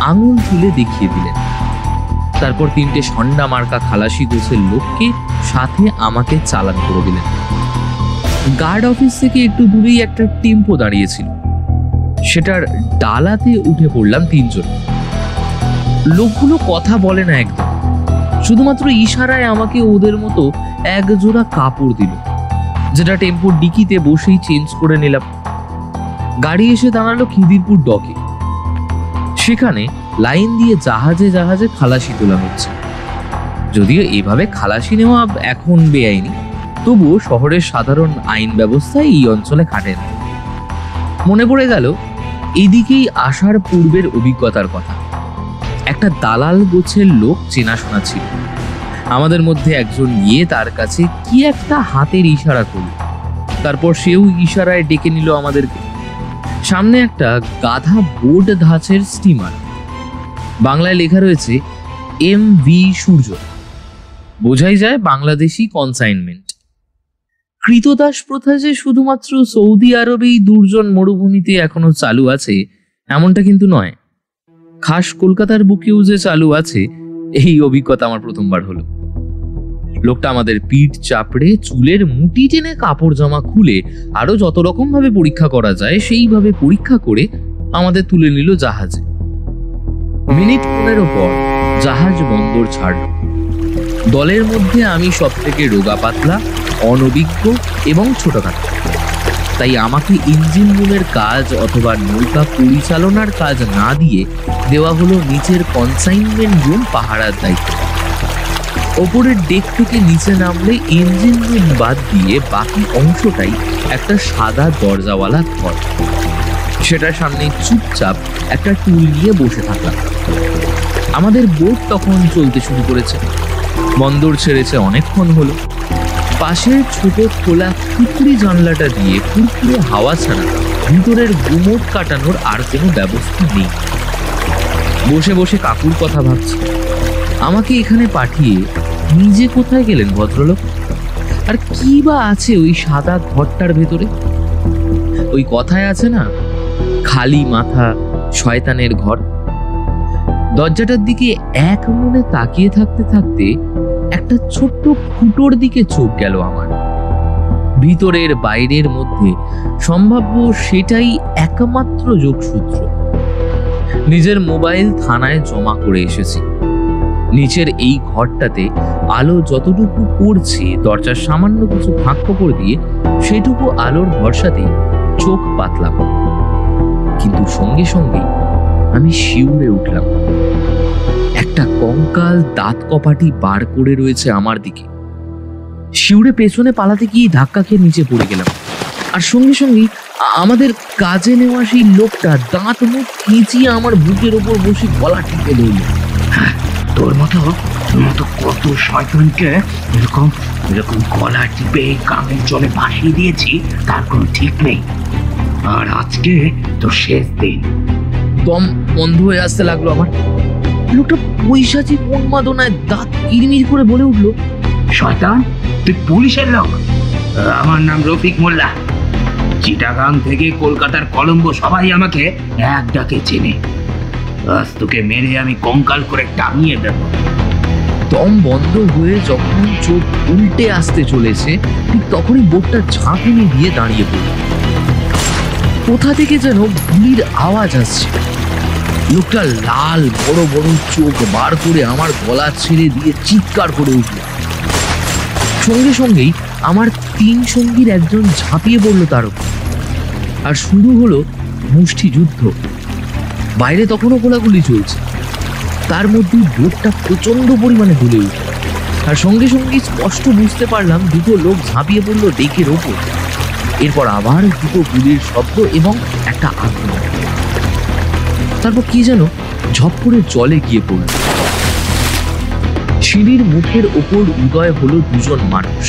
আঙুল তুলে দেখিয়ে দিলেন। তারপর 3টে সন্ডা মার্কা খালাসি গোছের লোককে সাথে আমাকে চালান করে দিলেন। গার্ড অফিস থেকে একটু দূরেই একটা টেম্পো দাঁড়িয়েছিল, সেটার ডালাতে উঠে পড়লাম 3 জন। লোকগুলো কথা বলে না একদম, শুধুমাত্র ইশারায় আমাকে ওদের মতো এক জোড়া কাপড় দিল, যেটা টেম্পোর ডিকিতে বসেই চেঞ্জ করে নিলাম। গাড়ি এসে দাঁড়ালো খিদিরপুর ডকে। সেখানে লাইন দিয়ে জাহাজে জাহাজে খালাসি তোলা হচ্ছে। যদিও এভাবে খালাসি নেওয়া এখন বেআইনি, তবুও শহরের সাধারণ আইন ব্যবস্থায় এই অঞ্চলে খাটে না। মনে পড়ে গেল এদিকেই আসার পূর্বের অভিজ্ঞতার কথা। একটা দালাল গোছের লোক চেনাশোনা ছিল। আমাদের মধ্যে একজন গিয়ে তার কাছে কি একটা হাতের ইশারা করল, তারপর সেও ইশারায় ডেকে নিল আমাদেরকে। সামনে একটা গাধা বোর্ড ধাঁচের স্টিমার, বাংলায় লেখা রয়েছে MV সূর্য। বোঝাই যায় বাংলাদেশি কনসাইনমেন্ট। কৃতদাস প্রথা যে শুধুমাত্র সৌদি আরবেই দুর্জন মরুভূমিতে এখনো চালু আছে এমনটা কিন্তু নয়, খাস কলকাতার বুকেও যে চালু আছে এই অভিজ্ঞতা আমার প্রথমবার হলো। লোকটা আমাদের পিঠ চাপড়ে চুলের মুঠি টেনে কাপড় জামা খুলে আরো যত রকম ভাবে পরীক্ষা করা যায় সেইভাবে পরীক্ষা করে আমাদের তুলে নিল জাহাজে। মিনিট 15 পর জাহাজ বন্দর ছাড়ল। দলের মধ্যে আমি সব থেকে রোগা পাতলা, অনভিজ্ঞ এবং ছোটখাটো, তাই আমাকে ইঞ্জিন রুমের কাজ অথবা নৌকা পরিচালনার কাজ না দিয়ে দেওয়া হলো নিচের কনসাইনমেন্ট রুম পাহারার দায়িত্ব। ওপরের ডেক থেকে নিচে নামলে ইঞ্জিন রুম বাদ দিয়ে বাকি অংশটাই একটা সাদা দরজাওয়ালা ঘর। সেটার সামনে চুপচাপ একটা টুল নিয়ে বসে থাকলাম। আমাদের বোট তখন চলতে শুরু করেছে। বন্দর ছেড়েছে অনেকক্ষণ হলো। পাশের ছোট খোলা খুপড়ি জানলাটা দিয়ে ফুরফুরে হাওয়া ছাড়া ভিতরের গুমোট কাটানোর আর কোনো ব্যবস্থা নেই। বসে বসে কাকুর কথা ভাবছি। আমাকে এখানে পাঠিয়ে নিজে কোথায় গেলেন ভদ্রলোক? আর কি বা আছে ওই সাদা ঘরটার ভেতরে? ওই কথায় আছে না, খালি মাথা শয়তানের ঘর। দরজাটার দিকে এক মনে তাকিয়ে থাকতে থাকতে একটা ছোট্ট ফুটোর দিকে চোখ গেল আমার। ভিতরের বাইরের মধ্যে সম্ভাব্য সেটাই একমাত্র যোগসূত্র। নিজের মোবাইল থানায় জমা করে এসেছি। নিচের এই ঘরটাতে আলো যতটুকু পড়ছে দরজার সামান্য কিছু ফাঁক ফোকর দিয়ে সেটুকু আলোর ভরসাতেই চোখ পাতলাম। কিন্তু সঙ্গে সঙ্গেই আমি শিউরে উঠলাম। একটা কঙ্কাল দাঁত কপাটি বার করে রয়েছে আমার দিকে। শিউরে পেছনে পালাতে গিয়ে ধাক্কা খেয়ে নিচে পড়ে গেলাম। আর সঙ্গে সঙ্গেই আমাদের কাজে নেওয়া সেই লোকটা দাঁত মুখ খিঁচিয়ে আমার বুকের ওপর বসে গলা টিপে ধরল। তোর মতো কত শয়তানকে এরকম গলা টিপে কামের জলে ভাসিয়ে দিয়েছি তার কোনো ঠিক নেই। আর আজকে তো শেষ দিন। দম বন্ধ হয়ে আসতে লাগলো আমার। লোকটা পৈশাচিক উন্মাদনায় দাঁত কিরমির করে বলে উঠলো, শয়তান, তুই পুলিশের লোক? আমার নাম রফিক মোল্লা। চিটাগাং থেকে কলকাতার কলম্বো সবাই আমাকে এক ডাকে চেনে। আজ তোকে মেরে আমি কঙ্কাল করে টাঙিয়ে দেব। দম বন্ধ হয়ে যখন চোখ উল্টে আসতে চলেছে ঠিক তখনই বোটটা ঝাঁকুনি দিয়ে দাঁড়িয়ে পড়ল। কোথা থেকে যেন গুলির আওয়াজ আসছে। লোকটা লাল বড় বড় চোখ বার করে আমার গলা ছেড়ে দিয়ে চিৎকার করে উঠল। সঙ্গে সঙ্গেই আমার 3 সঙ্গীর একজন ঝাঁপিয়ে পড়ল তার উপর, আর শুরু হলো মুষ্টিযুদ্ধ। বাইরে তখনও গোলাগুলি চলছে, তার মধ্যে বোটটা প্রচন্ড পরিমাণে দুলে উঠল। আর সঙ্গে সঙ্গে স্পষ্ট বুঝতে পারলাম 2 লোক ঝাঁপিয়ে পড়লো ডেকের ওপর। এরপর আবার দুটো গুলির শব্দ এবং একটা আগুন। তারপর কি যেন ঝপ করে জলে গিয়ে পড়ল। সিঁড়ির মুখের ওপর উদয় হলো দুজন মানুষ,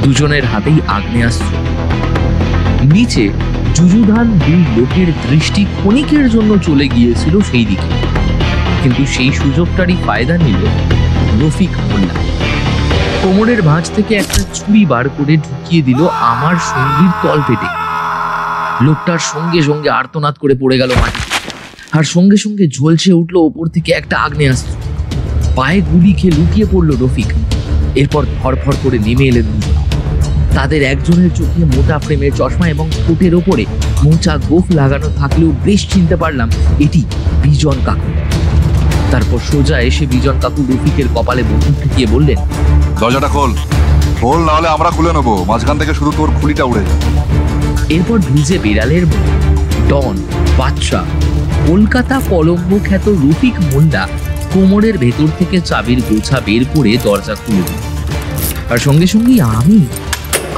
দুজনের হাতেই আগ্নেয়াস্ত্র। নিচে যুযুধান দুই লোকের দৃষ্টি ক্ষণিকের জন্য চলে গিয়েছিল সেই দিকে, কিন্তু সেই সুযোগটারই ফায়দা নিল রফিক মোল্লা। কোমরের ভাঁজ থেকে একটা ছুরি বার করে ঢুকিয়ে দিল আমার সঙ্গীর তলপেটে। লোকটার সঙ্গে সঙ্গে আর্তনাদ করে পড়ে গেল মাটিতে, আর সঙ্গে সঙ্গে ঝলসে উঠলো ওপর থেকে একটা আগ্নেয়াস্ত্র। পায়ে গুলি খেয়ে লুকিয়ে পড়ল রফিক। এরপর ফরফর করে নেমে এলেন দুজন। তাদের একজনের চোখে মোটা ফ্রেমের চশমা এবং ঠোঁটের ওপরে মোচা গোফ লাগানো থাকলেও বেশ চিনতে পারলাম এটি বিজন কাকু। তারপর সোজা এসে বিজন কাকু রফিকের কপালে বন্দুক ঠেকিয়ে বললেন, দরজাটা খোল, খোল, না হলে আমরা খুলে নেবো, মাঝখান থেকে শুধু তোর খুলিটা উড়ে যাবে। এরপর ভিজে বেড়ালের মতো ডন বাদশা কলকাতা কলম্বো খ্যাত রফিক মোল্লা কোমরের ভেতর থেকে চাবির গোছা বের করে দরজা খুলে দিল। আর সঙ্গে সঙ্গেই আমি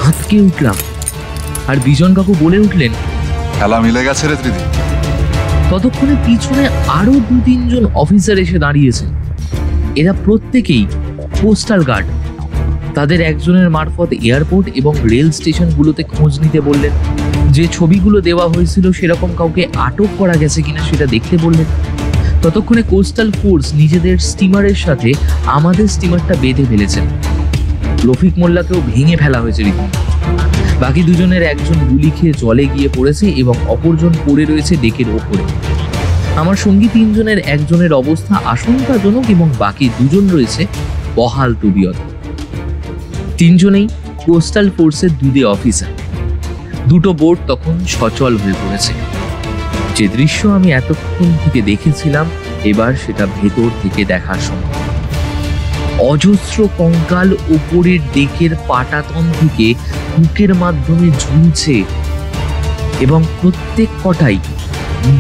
আঁতকে উঠলাম। আর বিজন কাকু বলে উঠলেন, খেলা মিলে গেছে রে ত্রিদি। ততক্ষণে পিছনে আরো 2-3 জন অফিসার এসে দাঁড়িয়েছেন। এরা প্রত্যেকেই পোস্টাল গার্ড। তাদের একজনের মারফত এয়ারপোর্ট এবং রেল স্টেশনগুলোতে খোঁজ নিতে বললেন। যে ছবিগুলো দেওয়া হয়েছিল সেরকম কাউকে আটক করা গেছে কিনা সেটা দেখতে বললেন। ততক্ষণে কোস্টাল ফোর্স নিজেদের স্টিমারের সাথে আমাদের স্টিমারটা বেঁধে ফেলেছেন। রফিক মোল্লাকেও ভেঙে ফেলা হয়েছে রীতিমতো। বাকি দুজনের একজন গুলি খেয়ে জলে গিয়ে পড়েছে এবং অপরজন পড়ে রয়েছে ডেকের ওপরে। আমার সঙ্গী 3 জনের একজনের অবস্থা আশঙ্কাজনক এবং বাকি 2 জন রয়েছে বহাল তবিয়ত। 3 জনেই কোস্টাল ফোর্সের দুদে অফিসার। দুটো বোট তখন সচল হয়ে পড়েছে। যে দৃশ্য আমি এতক্ষণ থেকে দেখেছিলাম এবার সেটা ভেতর থেকে দেখার সময়। অজস্র কঙ্কাল উপরের ডেকের পাটাতন থেকে হুকের মাধ্যমে ঝুলছে এবং প্রত্যেক কটাই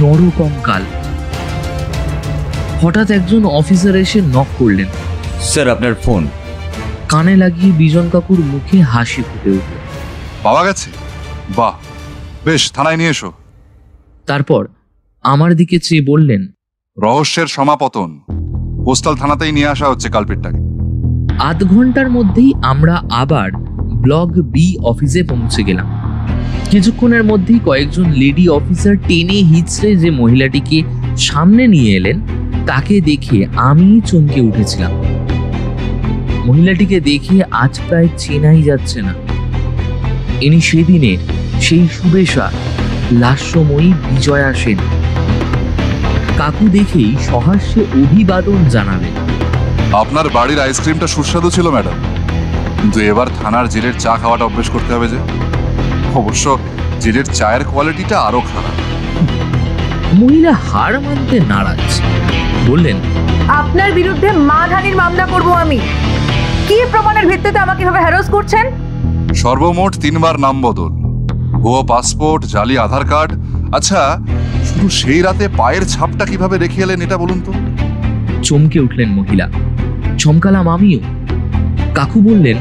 নরকঙ্কাল। হঠাৎ একজন অফিসার এসে নক করলেন। স্যার, আপনার ফোন। কানে লাগিয়ে বিজন কাকুর মুখে হাসি ফুটে উঠল। পাওয়া গেছে? বাহ, বেশ, থানায় নিয়ে এসো। তারপর আমার দিকে চেয়ে বললেন, রহস্যের সমাপতন, পোস্টাল থানাতেই নিয়ে আসা হচ্ছে কালপিটটাকে। আধ ঘন্টার মধ্যেই আমরা আবার ব্লক বি অফিসে পৌঁছে গেলাম। কিছুক্ষণের মধ্যেই কয়েকজন লেডি অফিসার টেনে হিচড়ে যে মহিলাটিকে সামনে নিয়ে এলেন তাকে দেখে আমি চমকে উঠেছিলাম। মহিলাটিকে দেখে আজ প্রায় চেনাই যাচ্ছে না। ইনি সেদিনের সেই সুবেশা লাস্যময়ী বিজয়া সেন। কাকু দেখেই সহাস্যে অভিবাদন জানালেন, আপনার বাড়ির আইসক্রিমটা সুস্বাদু ছিল ম্যাডাম, কিন্তু এবার থানার জেলের চা খাওয়াটা অভ্যেস করতে হবে যে। অবশ্য জেলের চায়ের কোয়ালিটিটা আরো খারাপ। মহিলা হার মানতে নারাজ, বললেন, আপনার বিরুদ্ধে মানহানির মামলা করব আমি। কি প্রমাণের ভিত্তিতে আমাকে এভাবে হ্যারাস করছেন? সর্বমোট 3 বার নাম বদল, ভুয়ো পাসপোর্ট, জালি আধার কার্ড। আচ্ছা, শুধু সেই রাতে পায়ের ছাপটা কিভাবে রেখে এলেন এটা বলুন তো। চমকে উঠলেন মহিলা। চমকালাম আমিও। কাকু বললেন,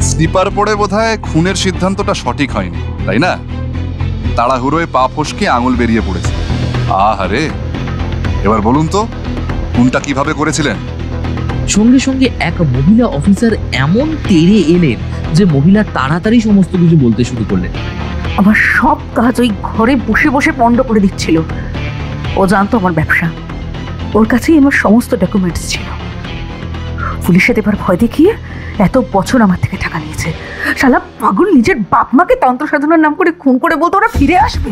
স্লিপার পড়ে বোধহয় খুনের সিদ্ধান্তটা সঠিক হয়নি, তাই না? তাড়াহুড়োয় পা ফসকে আঙুল বেরিয়ে পড়েছে। আহারে, এবার বলুন তো খুনটা কিভাবে করেছিলেন? সঙ্গে সঙ্গে এক মহিলা অফিসার এমন তেড়ে এলেন যে মহিলা তাড়াতাড়ি সমস্ত কিছু বলতে শুরু করলেন। আমার সব কাজ ওই ঘরে বসে বসে পণ্ড করে দিচ্ছিল। ও জানতো আমার ব্যবসা, ওর কাছেই আমার সমস্ত ডকুমেন্টস ছিল। পুলিশে দেবার ভয় দেখিয়ে এত বছর আমার থেকে টাকা নিয়েছে। শালা পাগল নিজের বাপ মাকে তন্ত্র সাধনার নাম করে খুন করে বলতো ওরা ফিরে আসবে।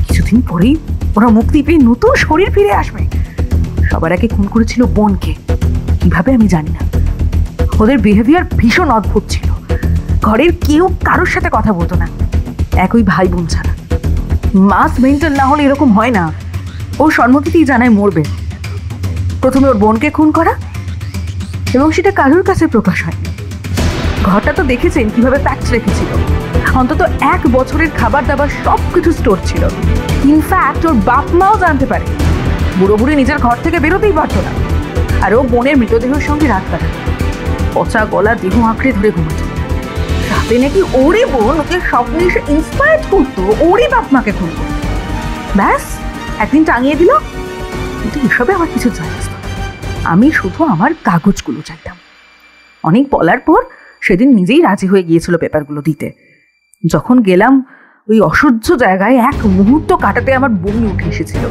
কিছুদিন পরেই ওরা মুক্তি পেয়ে নতুন শরীর ফিরে আসবে। সবার আগে খুন করেছিল বোনকে, কিভাবে আমি জানি না। ওদের বিহেভিয়ার ভীষণ অদ্ভুত ছিল। ঘরের কেউ কারোর সাথে কথা বলতো না, একই ভাই বোন ছাড়া। মাস মেনটেন না হলে এরকম হয় না। ও সম্মতিতেই জানায় মরবে। প্রথমে ওর বোনকে খুন করা, এবং সেটা কারোর কাছে প্রকাশ হয়নি। ঘরটা তো দেখেছেন কিভাবে প্যাচ রেখেছিল। অন্তত 1 বছরের খাবার দাবার সব কিছু স্টোর ছিল। ইনফ্যাক্ট ওর বাপ মাও জানতে পারে। বুড়ো বুড়ি নিজের ঘর থেকে বেরোতেই পারতো না। আর ও বোনের মৃতদেহের সঙ্গে রাত কাটাত। পচা গলা দেহ আঁকড়ে ধরে ঘুমাত। রাত রাতে নাকি ওরই বোন ওকে স্বপ্নে এসে ইন্সপায়ার করতো, ওরই বাপ মাকে খুন করতো। ব্যাস একদিন টাঙিয়ে দিল। কিন্তু এসবে আমার কিছু যায় আসতো না। আমি শুধু আমার কাগজগুলো চাইতাম। অনেক বলার পর সেদিন নিজেই রাজি হয়ে গিয়েছিল পেপারগুলো দিতে। যখন গেলাম ওই অসহ্য জায়গায় এক মুহূর্ত কাটাতে আমার বমি উঠে এসেছিল।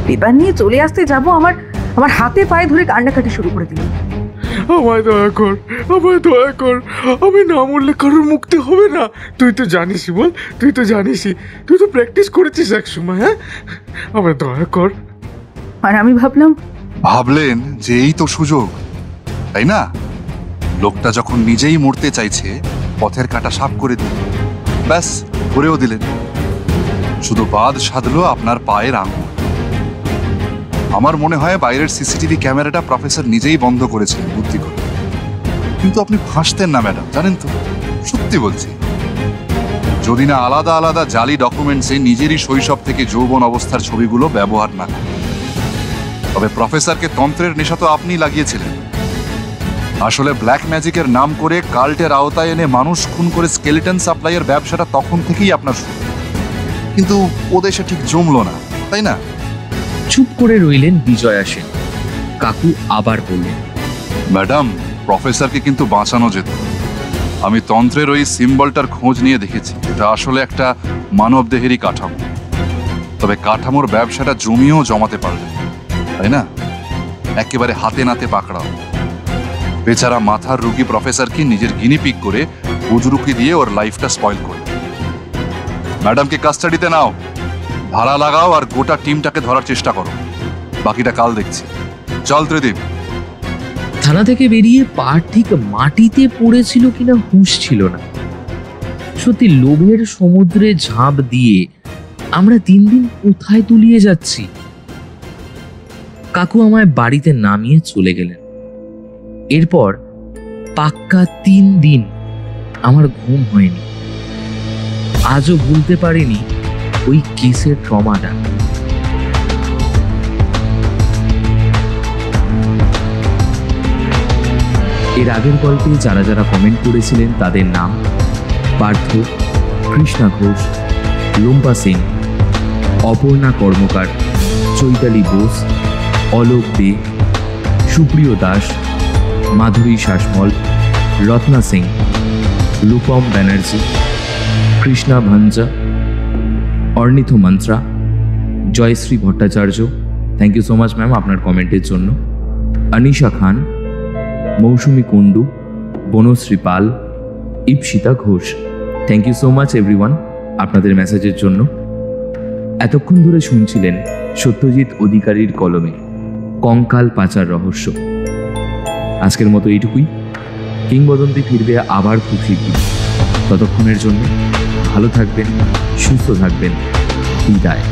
পেপার নিয়ে চলে আসতে যাব, আমার হাতে পায়ে ধরে কান্নাকাটি শুরু করে দিল। আমায় দয়া কর, আমায় দয়া কর, আমি না মরলে কারোর মুক্তি হবে না। তুই তো জানিসই, বল, তুই তো জানিসই, তুই তো প্র্যাকটিস করেছিস এক সময়। হ্যাঁ, আমায় দয়া কর। আর আমি ভাবলেন যে এই তো সুযোগ, তাই না? লোকটা যখন নিজেই মরতে চাইছে, পথের কাঁটা সাফ করে দিল। ব্যাস, করেও দিলেন। শুধু বাদ সাধলো আপনার পায়ের আঙুল। আমার মনে হয় বাইরের সিসিটিভি ক্যামেরাটা প্রফেসর নিজেই বন্ধ করেছিলেন বুদ্ধি করে। কিন্তু আপনি ফাঁসতেন না ম্যাডাম, জানেন তো, সত্যি বলছি। যদি না আলাদা আলাদা জালি ডকুমেন্টসে নিজেরই শৈশব থেকে যৌবন অবস্থার ছবিগুলো ব্যবহার না করেন। তবে প্রফেসরকে তন্ত্রের নেশা তো আপনি লাগিয়েছিলেন। আসলে ব্ল্যাক ম্যাজিকের নাম করে কাল্টের আওতায় এনে মানুষ খুন করে স্কেলিটন সাপ্লাইয়ের ব্যবসাটা তখন থেকেই আপনার শুরু। কিন্তু ও দেশে ঠিক জমলো না, তাই না? চুপ করে রইলেন বিজয়া সেন। কাকু আবার বললেন, ম্যাডাম, প্রফেসরকে কিন্তু বাঁচানো যেত। আমি তন্ত্রের ওই সিম্বলটার খোঁজ নিয়ে দেখেছি। এটা আসলে একটা মানবদেহেরই কাঠামো। তবে কাঠামোর ব্যবসাটা জমিয়েও জমাতে পারলেন, তাই না? একেবারে হাতে নাতে পাকড়াও। বেচারা মাথার রুগী প্রফেসরকে নিজের গিনিপিক করে বুজরুকি দিয়ে ওর লাইফটা স্পয়েল করল। ম্যাডামকে কাস্টাডিতে নাও, ভাড়া লাগাও আর গোটা টিমটাকে ধরার চেষ্টা করো। বাকিটা কাল দেখছি। চল ত্রিদীপ। থানা থেকে বেরিয়ে পা ঠিক মাটিতে পড়েছিল কিনা হুঁশ ছিল না। সত্যি লোভের সমুদ্রে ঝাঁপ দিয়ে আমরা দিন দিন কোথায় তলিয়ে যাচ্ছি। কাকু আমায় বাড়িতে নামিয়ে চলে গেলেন। এরপর পাক্কা 3 দিন আমার ঘুম হয়নি। আজও ভুলতে পারিনি ওই কেসের ট্রমাটা। এর আগের গল্পে যারা যারা কমেন্ট করেছিলেন তাদের নাম: পার্থ, কৃষ্ণা ঘোষ, লুম্পা সিং, অপর্ণা কর্মকার, Chaitali Bose, Alok Dey, Supriyo Das, Madhuri Sasmal, Ratna Singh, Rupam Banerjee, Krishna Bhanja, Arnith Mantra, Jayashree Bhattacharya, thank you so much ma'am আপনার কমেন্টের জন্য, Anisha Khan, Mousumi Kundu, Banashree Pal, Ipsita Ghosh, thank you so much everyone আপনাদের মেসেজের জন্য। এতক্ষণ ধরে শুনছিলেন সত্যজিৎ অধিকারীর কলমে কঙ্কাল পাচার রহস্য। আজকের মতো এইটুকুই। কিংবদন্তি ফিরবে আবার খুব শীঘ্রই। ততক্ষণের জন্য ভালো থাকবেন, সুস্থ থাকবেন। বিদায়।